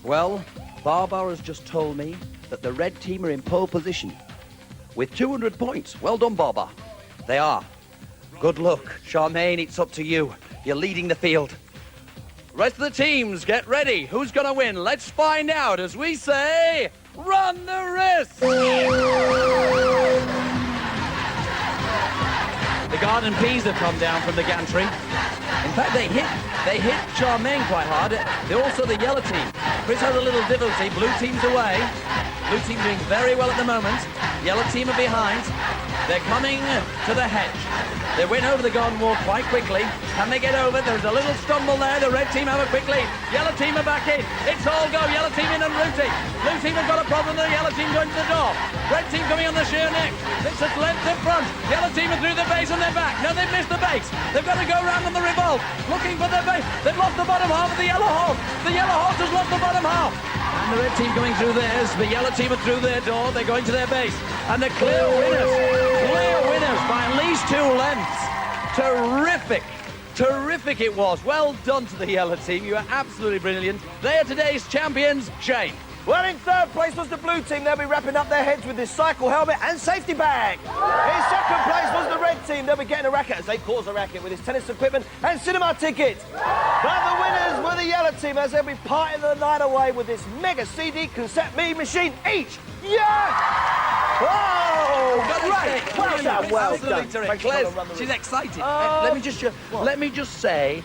Well, Barbara has just told me that the red team are in pole position with 200 points. Well done, Barbara. They are. Good luck. Charmaine, it's up to you. You're leading the field. Rest of the teams, get ready. Who's going to win? Let's find out as we say, Run the Risk! The garden peas have come down from the gantry. In fact, they hit Charmaine quite hard. They're also the yellow team. Chris has a little difficulty. Blue team's away. Blue team doing very well at the moment. Yellow team are behind. They're coming to the hedge. They went over the garden wall quite quickly. Can they get over? There's a little stumble there. The red team have a quick lead. Yellow team are back in. It's all go. Yellow team in and blue team. Blue team have got a problem. The yellow team going to the door. Red team coming on the sheer neck. It's at length in front. Yellow team are through the base and they're back. No, they've missed the base. They've got to go round on the revolve. Looking for their base. They've lost the bottom half of the yellow horse. The yellow horse has lost the bottom half. And the red team going through theirs. The yellow team are through their door. They're going to their base. And the clear winners. Clear winners by at least 2 lengths. Terrific. Terrific it was. Well done to the yellow team. You are absolutely brilliant. They are today's champions. Shane. Well, in third place was the blue team. They'll be wrapping up their heads with this cycle helmet and safety bag. In second place was the red team. They'll be getting a racket as they cause a racket with his tennis equipment and cinema tickets. But the winners were the yellow team as they'll be partying the night away with this mega CD cassette me machine each. Yeah! Oh, great! Well done, well done. Thank you for the run the She's risk. excited. Oh. Let me just say,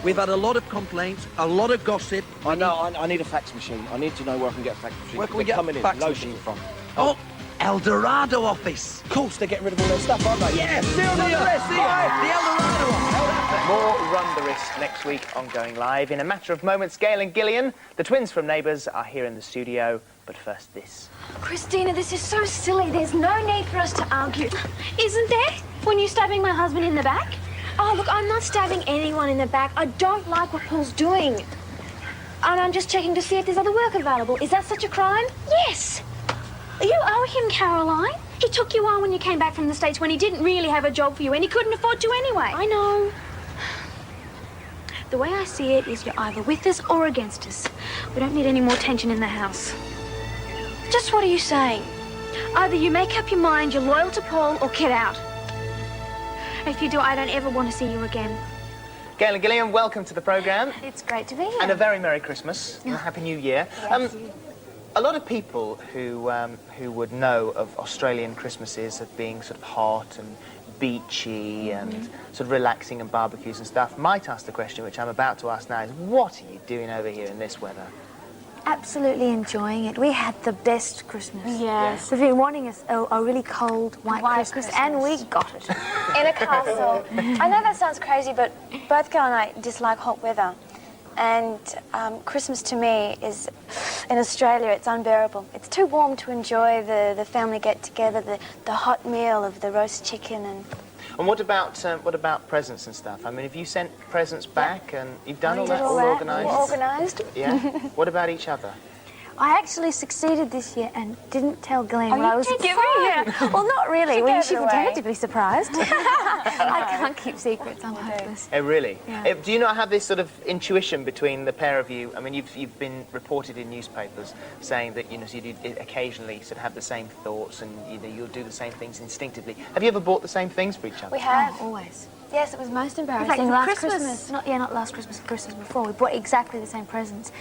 we've had a lot of complaints, a lot of gossip. I know. I need a fax machine. I need to know where I can get a fax machine. Where can we get coming a in, fax loading machine from? Oh, El Dorado office. Of course, they're getting rid of all their stuff, aren't they? Yes. See you on the rest. The El Dorado office. More Run the Risk next week on Going Live. In a matter of moments, Gail and Gillian, the twins from Neighbours, are here in the studio. But first, this. Christina, this is so silly. There's no need for us to argue. Isn't there? When you're stabbing my husband in the back? Oh, look, I'm not stabbing anyone in the back. I don't like what Paul's doing. And I'm just checking to see if there's other work available. Is that such a crime? Yes. You owe him, Caroline. He took you on when you came back from the States when he didn't really have a job for you and he couldn't afford to anyway. I know. The way I see it is you're either with us or against us. We don't need any more tension in the house. Just what are you saying? Either you make up your mind you're loyal to Paul or get out. If you do, I don't ever want to see you again. Gail and Gillian, welcome to the programme. It's great to be here. And a very Merry Christmas and a Happy New Year. A lot of people who would know of Australian Christmases as being sort of hot and beachy and sort of relaxing and barbecues and stuff might ask the question, which I'm about to ask now, is what are you doing over here in this weather? Absolutely enjoying it. We had the best Christmas. Yes. We've been wanting a really cold white Christmas, and we got it. In a castle. I know that sounds crazy, but both Gail and I dislike hot weather. And Christmas to me is, in Australia, it's unbearable. It's too warm to enjoy the family get-together, the hot meal of the roast chicken and... And what about presents and stuff? I mean, have you sent presents back and you've done all that, all We're organised? organised. Yeah. What about each other? I actually succeeded this year and didn't tell Glenn Oh, what I you was did? giving her. Well, not really. She gave it pretended away. to be surprised. I can't keep secrets. I'm hopeless. Oh, really? Yeah. Do you not have this sort of intuition between the pair of you? I mean, you've been reported in newspapers saying that, you know, so you do occasionally sort of have the same thoughts and you'll do the same things instinctively. Have you ever bought the same things for each other? We have. Oh, always. Yes, it was most In embarrassing. fact, last Christmas. Not last Christmas, Christmas before. We bought exactly the same presents.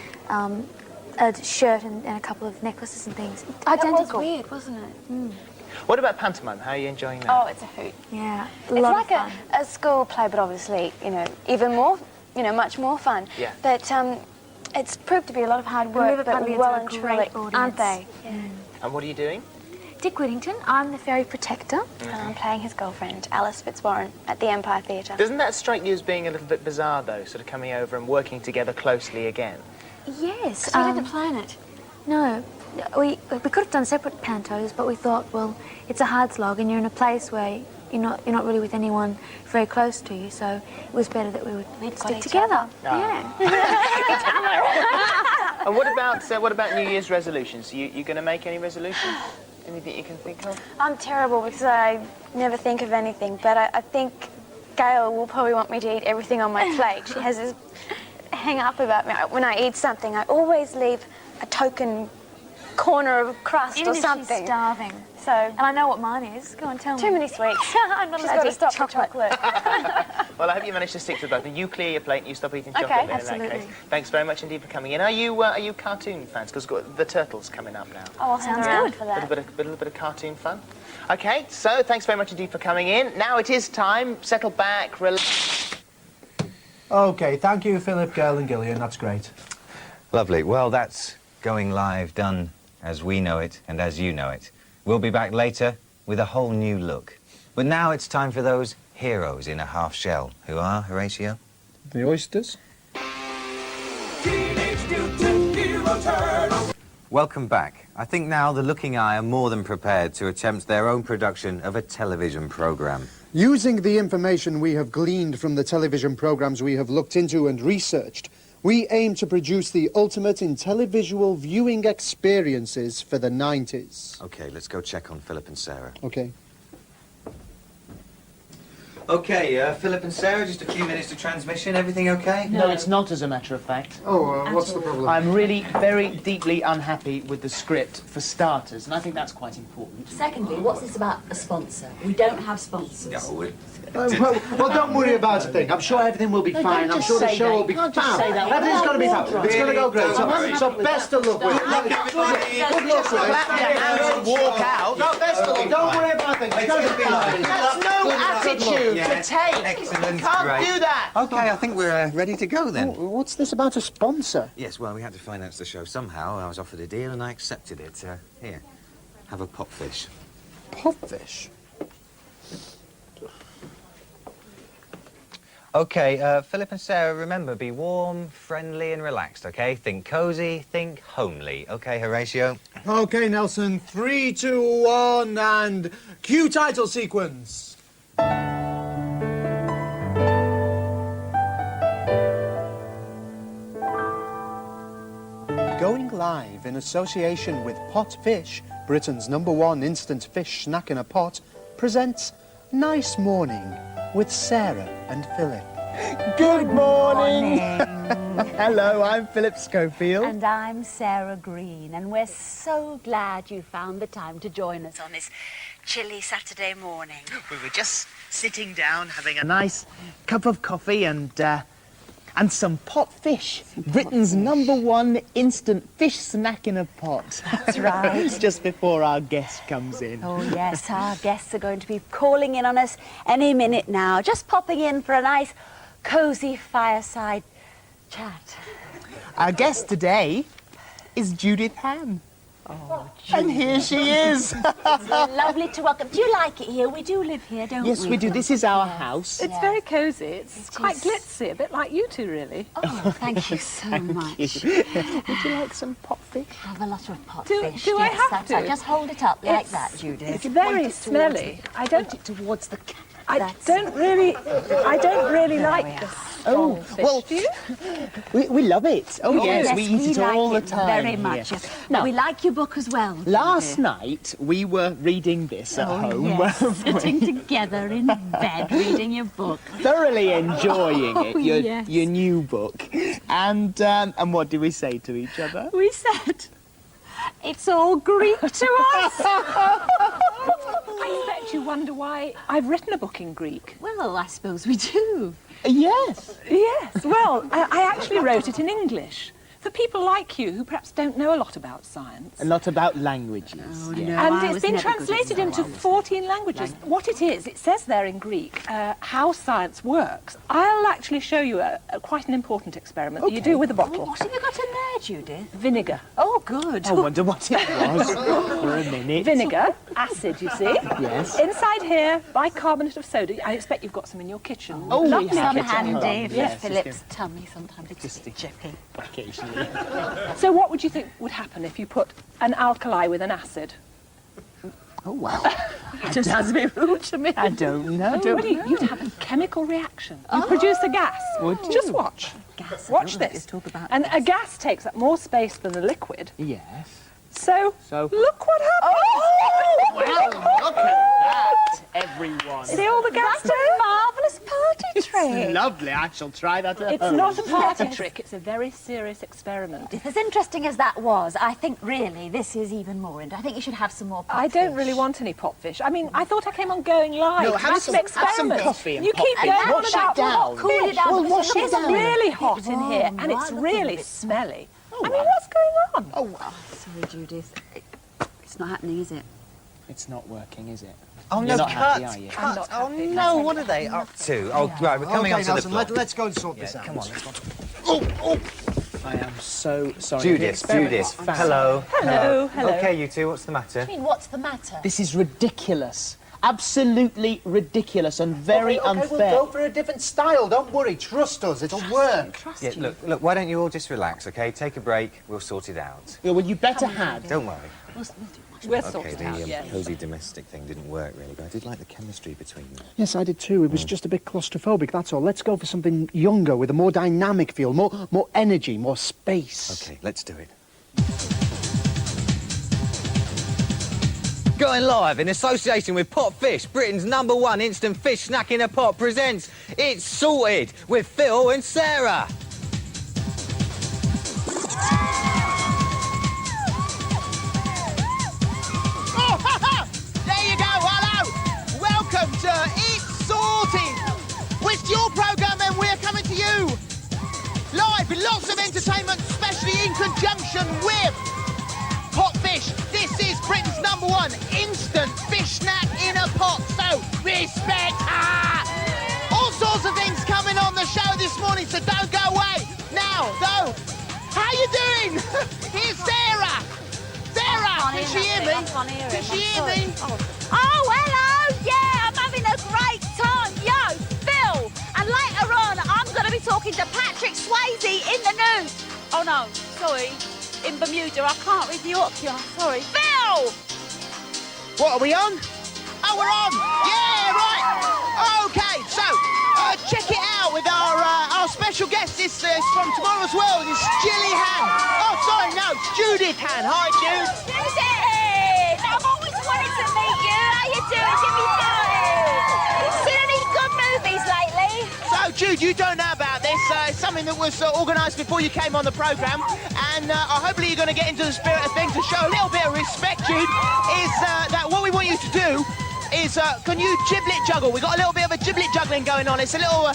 A shirt and a couple of necklaces and things. Identical. That was weird, wasn't it? Mm. What about pantomime? How are you enjoying that? Oh, it's a hoot. Yeah. It's like a school play, but obviously, you know, even more, you know, much more fun. Yeah. But it's proved to be a lot of hard And work, we've but apparently well got a and truly, great audience. aren't they? Yeah. And what are you doing? Dick Whittington, I'm the fairy protector. And I'm playing his girlfriend, Alice Fitzwarren, at the Empire Theatre. Doesn't that strike you as being a little bit bizarre, though, sort of coming over and working together closely again? Yes. We didn't plan it. No. we could have done separate pantos, but we thought, well, it's a hard slog, and you're in a place where you're not really with anyone very close to you, so it was better that we would stick together. Yeah. And what about New Year's resolutions? You going to make any resolutions? Anything you can think of? I'm terrible because I never think of anything, but I think Gail will probably want me to eat everything on my plate. She has this hang up about me. When I eat something, I always leave a token corner of crust Even or something. If she's starving. So, and I know what mine is. Go on, tell me. Too many sweets. I'm not allowed to eat chocolate. Well, I hope you managed to stick to both. And you clear your plate and you stop eating chocolate. Okay, then, in absolutely. that case. Thanks very much indeed for coming in. Are you cartoon fans? Because the Turtles coming up now. Oh, sounds good for that. A little bit of cartoon fun. Okay, so thanks very much indeed for coming in. Now it is time. Settle back, relax. OK, thank you, Philip, Gail and Gillian. That's great. Lovely. Well, that's Going Live done as we know it and as you know it. We'll be back later with a whole new look. But now it's time for those heroes in a half shell. Who are, Horatio? The oysters. Welcome back. I think now the Looking Eye are more than prepared to attempt their own production of a television programme. Using the information we have gleaned from the television programmes we have looked into and researched, we aim to produce the ultimate in televisual viewing experiences for the 90s. OK, let's go check on Philip and Sarah. OK. OK, Philip and Sarah, just a few minutes to transmission. Everything OK? No, it's not, as a matter of fact. Oh, what's the problem? I'm really very deeply unhappy with the script, for starters, and I think that's quite important. Secondly, what's this about a sponsor? We don't have sponsors. No, well, don't worry about a thing. I'm sure everything will be fine. I'm sure the show will be fab. Everything's going to be fab. It's going to go great. So best of luck with it. Good luck with it. Walk out. No, best of luck. Don't worry about things. It's going to be fine. That's no attitude to take. Excellent. Can't Great. do that. OK, I think we're ready to go then. What's this about a sponsor? Yes, well, we had to finance the show somehow. I was offered a deal and I accepted it. Here, have a popfish. Popfish? OK, Philip and Sarah, remember, be warm, friendly and relaxed, OK? Think cosy, think homely. OK, Horatio? OK, Nelson. 3, 2, 1, and cue title sequence. Going Live in association with Pot Fish, Britain's #1 instant fish snack in a pot, presents Nice Morning with Sarah and Philip. Good morning. Hello, I'm Philip Schofield. And I'm Sarah Green, and we're so glad you found the time to join us on this chilly Saturday morning. We were just sitting down, having a nice cup of coffee and some pot fish. Britain's #1 instant fish snack in a pot. That's right. Just before our guest comes in. Oh, yes, our guests are going to be calling in on us any minute now, just popping in for a nice, cosy fireside chat. Our guest today is Judith Ham. Oh, and here she is. It's lovely to welcome. Do you like it here? We do live here, don't we? Yes, we do. This is our house. It's very cosy. It's quite glitzy, a bit like you two, really. Oh, thank you so much. Would you like some pot fish? Have a lot of pot Do fish. I Yes, have that's to? right. Just hold it up like It's- that, Judith. It's very smelly. I don't. Point it towards the camera. I That's don't really like we this. Oh, fish. well, Do you? we love it. Oh, yes, we eat it like all the it time. very here. much. Yes. Now, We like your book as well. last night we were reading this at home. Yes, weren't we? sitting together in bed reading your book. Thoroughly enjoying it, Oh, your yes. new book. And what did we say to each other? We said, it's all Greek to us. I expect you wonder why I've written a book in Greek. Well, I suppose we do. Yes. Yes. Well, I actually wrote it in English for people like you who perhaps don't know a lot about science. A lot about languages. Oh, yeah. no, And I it's was been never good at translated into science. 14 languages. What it is, it says there in Greek, how science works. I'll actually show you quite an important experiment that you do with a bottle. Oh, what have you got in there, Judith? Vinegar. Oh, good. I wonder what it was for a minute. Vinegar, acid, you see. Yes. Inside here, bicarbonate of soda. I expect you've got some in your kitchen. Oh, we Lovely have Some it at home. handy for Yes, Philip's tummy sometimes. It's Just a bit jiffy. occasionally. So what would you think would happen if you put an alkali with an acid? Oh, well. It just sounds a bit rude to me. I don't know. You'd have a chemical reaction. You produce a gas. Would you? Just watch. Gas. Watch this. Talk about And a gas takes up more space than a liquid. Yes. So look what happens. Oh, well, look at that, everyone. See all the gas That's a marvellous party trick. Lovely. I shall try that at It's home. not a party trick. It's a very serious experiment. As interesting as that was, I think really this is even more. And I think you should have some more pop I don't fish. really want any potfish. I mean, I thought I came on Going Live. No, have That's some- an have some experiment. coffee and You keep potfish. going on Wash it about down. Cool it down. Well, because wash it it's It's down. really hot in here, and it's really smelly. I mean, what's going on? Oh, well. Sorry, Judith. It's not happening, is it? It's not working, is it? Oh, You're no, not cut, happy, are you? cut. Oh, no, what are they up to? Oh, right, we're coming Okay, on to the Nelson, plot. let's go and sort this out. Come on, let's go. Oh! I am so sorry. The Judith, experiment Judith, is fab. hello. Hello, hello. Okay, you two, what's the matter? I mean, what's the matter? This is ridiculous. Absolutely ridiculous and very Okay, unfair. we'll go for a different style. Don't worry. Trust us. It'll work. Yeah, look, why don't you all just relax, okay? Take a break, we'll sort it out. Yeah, well, you better had. Don't worry. We're Okay, sorted the out, yes. cosy domestic thing didn't work really, but I did like the chemistry between them. Yes, I did too. It was just a bit claustrophobic, that's all. Let's go for something younger with a more dynamic feel, more energy, more space. Okay, let's do it. Going live in association with Pot Fish, Britain's #1 instant fish snack in a pot presents It's Sorted with Phil and Sarah. Oh, ha, ha! There you go, hello! Welcome to It's Sorted! It's your programme and we're coming to you live with lots of entertainment, especially in conjunction with Pot Fish. This is Britain's #1 instant fish snack in a pot, so respect! All sorts of things coming on the show this morning, so don't go away. Now, though, how you doing? Here's Sarah! Sarah, can she hear me? Can she hear me? Oh, hello! Yeah, I'm having a great time. Yo, Phil! And later on, I'm going to be talking to Patrick Swayze in the news. Oh, no, sorry. In Bermuda, I can't read the Yorkshire. Sorry. Phil! What, are we on? Oh, we're on! Yeah, right! Okay, so, check it out with our special guest. This is from Tomorrow's World. It's Jilly Han. Oh, sorry, no, it's Judith Han. Hi, Jude. Judith! I've always wanted to meet you. How you doing? Jimmy doing? Seen any good movies lately? So, Jude, you don't know about this. It's something that was organised before you came on the programme, and hopefully you're going to get into the spirit of things to show a little bit of respect, Jude, is that what we want you to do is, can you giblet juggle? We've got a little bit of a giblet juggling going on. It's a little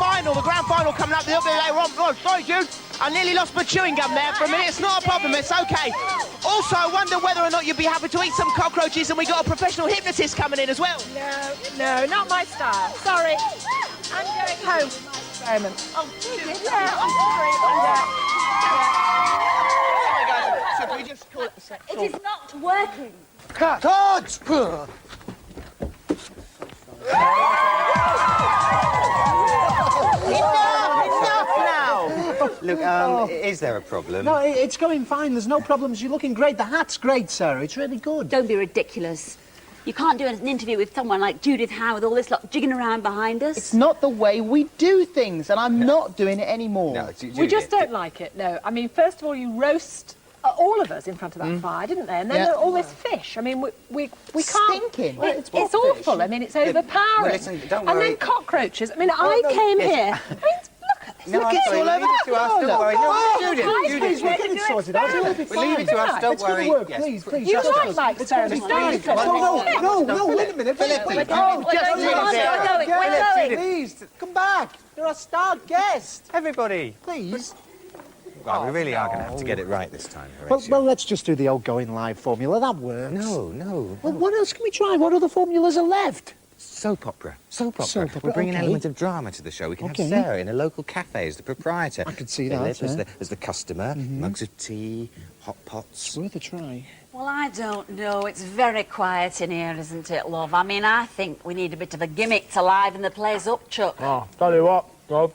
final, the grand final coming up a little bit later on. Oh, sorry, Jude. I nearly lost my chewing gum there for a minute. It's not a problem, it's okay. Also, I wonder whether or not you'd be happy to eat some cockroaches, and we got a professional hypnotist coming in as well. No, not my style. Sorry. I'm going home with my experiment. Oh, Judith. Yeah, I'm sorry. Sorry, guys. So can we just call it a sec? It is not working. Cut! Enough now! Look, is there a problem? No, it's going fine. There's no problems. You're looking great. The hat's great, Sarah. It's really good. Don't be ridiculous. You can't do an interview with someone like Judith Howe with all this lot jigging around behind us. It's not the way we do things, and I'm not doing it anymore. No, We just don't like it, no. I mean, first of all, you roast all of us in front of that fire, didn't they? And then all this fish. I mean, we can't... Stinking. It's awful. I mean, it's overpowering. Well, listen, don't And worry. then cockroaches. I mean, I came here... I mean, look at this. No, look I'm at sorry, it. leave it to us, don't worry. No, Judith, Please, we'll get it sorted out. It'll be We'll leave it to fine. us, don't It's going worry. to work. Yes. Please. You just like us. my It's gonna be experiment, fine. don't you? No, wait a minute. Philip, Philip. oh, just a minute, Sarah. We're going. Please, come back. You're our star guest. Everybody. Please. Well, we really are going to have to get it right this time, Well, Horatio. well, let's just do the old going live formula. That works. No. Well, what else can we try? What other formulas are left? Soap opera. Soap opera. Soap opera, We're bringing an okay. element of drama to the show. We can Okay. have Sarah in a local cafe as the proprietor. I could see Philip that, as the customer, mugs of tea, hot It's pots. worth a try. Well, I don't know. It's very quiet in here, isn't it, love? I mean, I think we need a bit of a gimmick to liven the place up, Chuck. Oh, tell you what, love,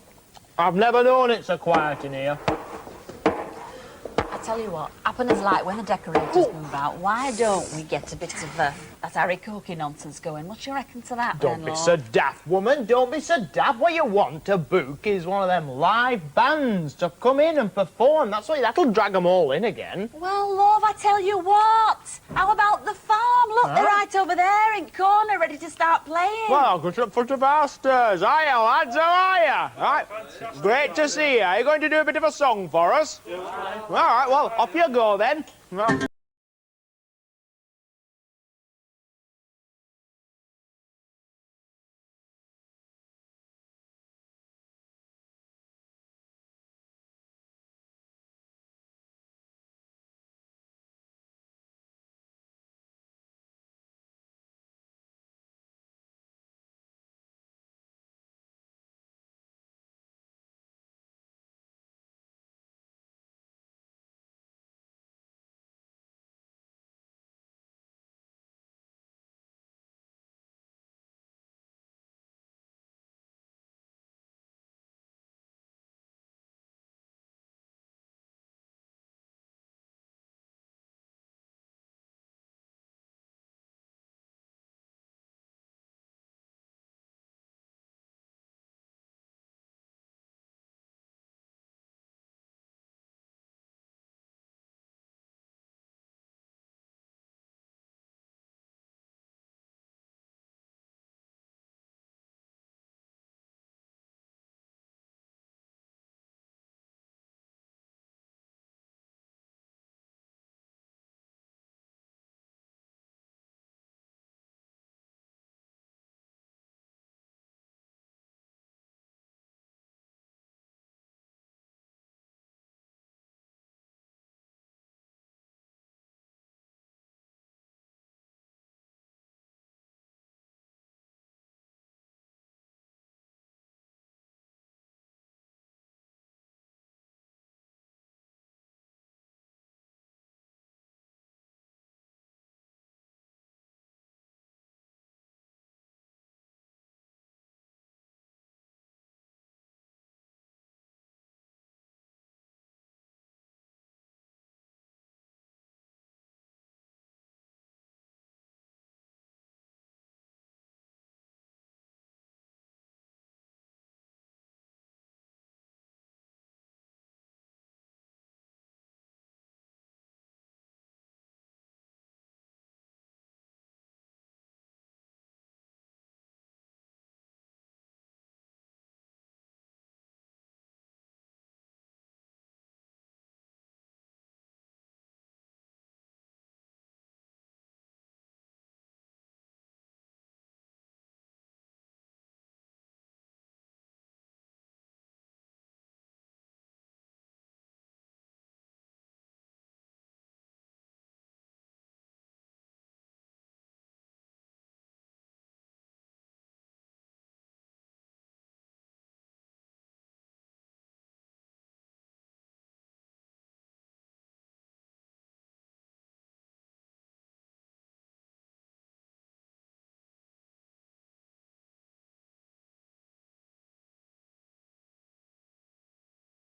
I've never known it so quiet in here. tell you what, happen as like when the decorators move out, why don't we get a bit of that Harry Corky nonsense going? What do you reckon to that, Don't then, be Lord? so daft, woman. Don't be so daft. What you want to book is one of them live bands to come in and perform. That'll drag them all in again. Well, love, I tell you what. How about the farm? Look, they're right over there in corner, ready to start playing. Well, good up front of our stairs. Hiya, lads, how are you? Right. Great to see you. Are you going to do a bit of a song for us? Yeah. All right, well, off you go then.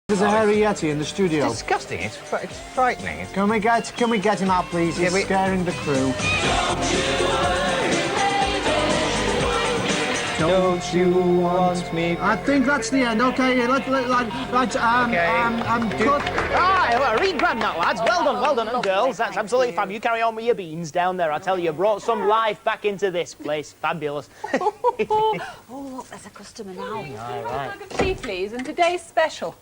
There's a hairy yeti in the studio. It's disgusting. It's frightening. Can we get him out, please? He's scaring the crew. Don't you want me? I think that's the end. Okay, cut. Ah, well, read grand that, lads. Well done, and girls. That's absolutely fab. You carry on with your beans down there. I tell you, you brought some life back into this place. Fabulous. Oh, look, there's a customer now. All right. Mug of tea, please, and today's special.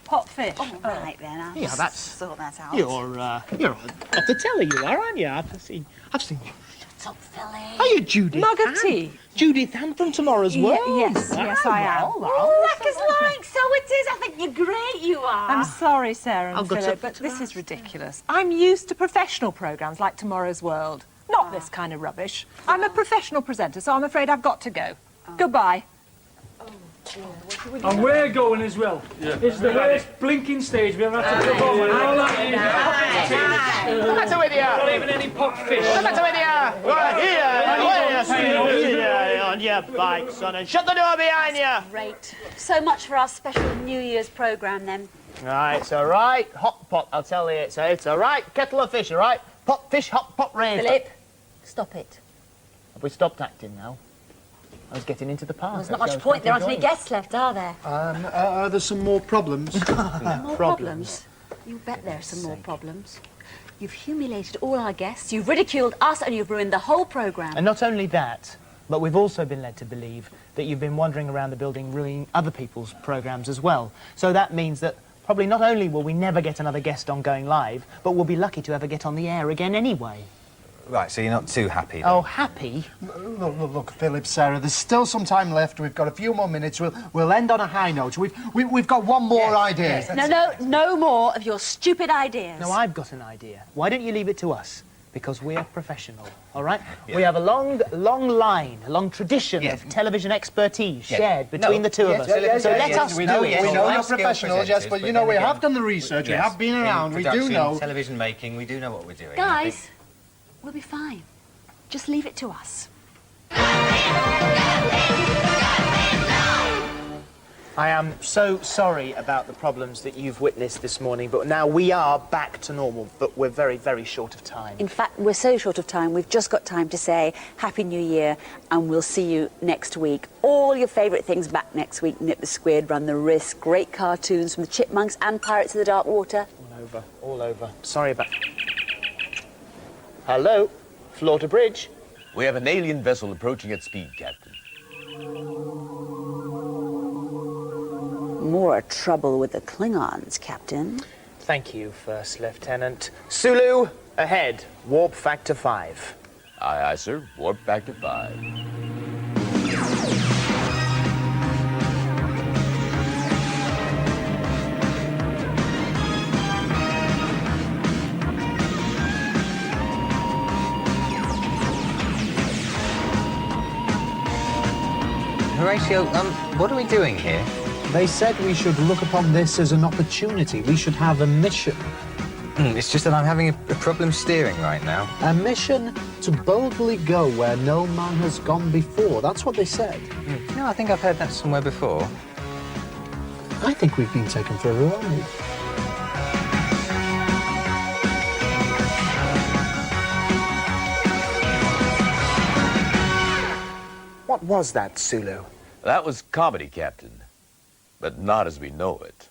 Pot fish. Oh, right then, I'll just sort that out. You're off the telly, you are, aren't you? I've seen you. Shut up, Philly. Are you Judith? Mug of tea. Judith Ann from Tomorrow's World. Yes, I am. Oh, like as like, so it is. I think you're great, you are. I'm sorry, Sarah I'll and go to- Philip, but this is ridiculous. I'm used to professional programmes like Tomorrow's World, not this kind of rubbish. I'm a professional presenter, so I'm afraid I've got to go. Goodbye. And we're going as well. Yeah. It's the first blinking stage we ever had to perform. And all that is... What's the matter with you? Not even any pot fish. What's the matter with you? Here, on your bike, son, and shut the door behind you. Great. So much for our special New Year's programme, then. Right, it's all right. Hot pot, I'll tell you. So it's all right. Kettle of fish, all right? Pot, fish, hot pot, raised. Philip, stop it. Have we stopped acting now? I was getting into the park. There's not much point. There aren't any guests left, are there? Are there some more problems? More problems? You bet there are some more problems. You've humiliated all our guests, you've ridiculed us, and you've ruined the whole programme. And not only that, but we've also been led to believe that you've been wandering around the building ruining other people's programmes as well. So that means that probably not only will we never get another guest on Going Live, but we'll be lucky to ever get on the air again anyway. Right, so you're not too happy then? Oh, happy? Look, Philip, Sarah, there's still some time left. We've got a few more minutes. We'll end on a high note. We've got one more idea. Yes, no more of your stupid ideas. No, I've got an idea. Why don't you leave it to us? Because we're professional, all right? Yeah. We have a long line, a long tradition of television expertise shared between the two of us. So let us do it. We know you're professionals, yes, but you know, we have done the research, we have been around, we do know. Television making, we do know what we're doing. Guys, we'll be fine. Just leave it to us. I am so sorry about the problems that you've witnessed this morning, but now we are back to normal, but we're very, very short of time. In fact, we're so short of time, we've just got time to say Happy New Year, and we'll see you next week. All your favourite things back next week. Nip the Squid, Run the Risk, great cartoons from the Chipmunks and Pirates of the Dark Water. All over. Sorry about... Hello? Floor to bridge. We have an alien vessel approaching at speed, Captain. More trouble with the Klingons, Captain. Thank you, First Lieutenant. Sulu, ahead. Warp factor 5. Aye, aye, sir. Warp factor 5. Horatio, what are we doing here? They said we should look upon this as an opportunity. We should have a mission. It's just that I'm having a problem steering right now. A mission to boldly go where no man has gone before. That's what they said. No, I think I've heard that somewhere before. I think we've been taken for a ride. What was that, Sulu? That was comedy, Captain. But not as we know it.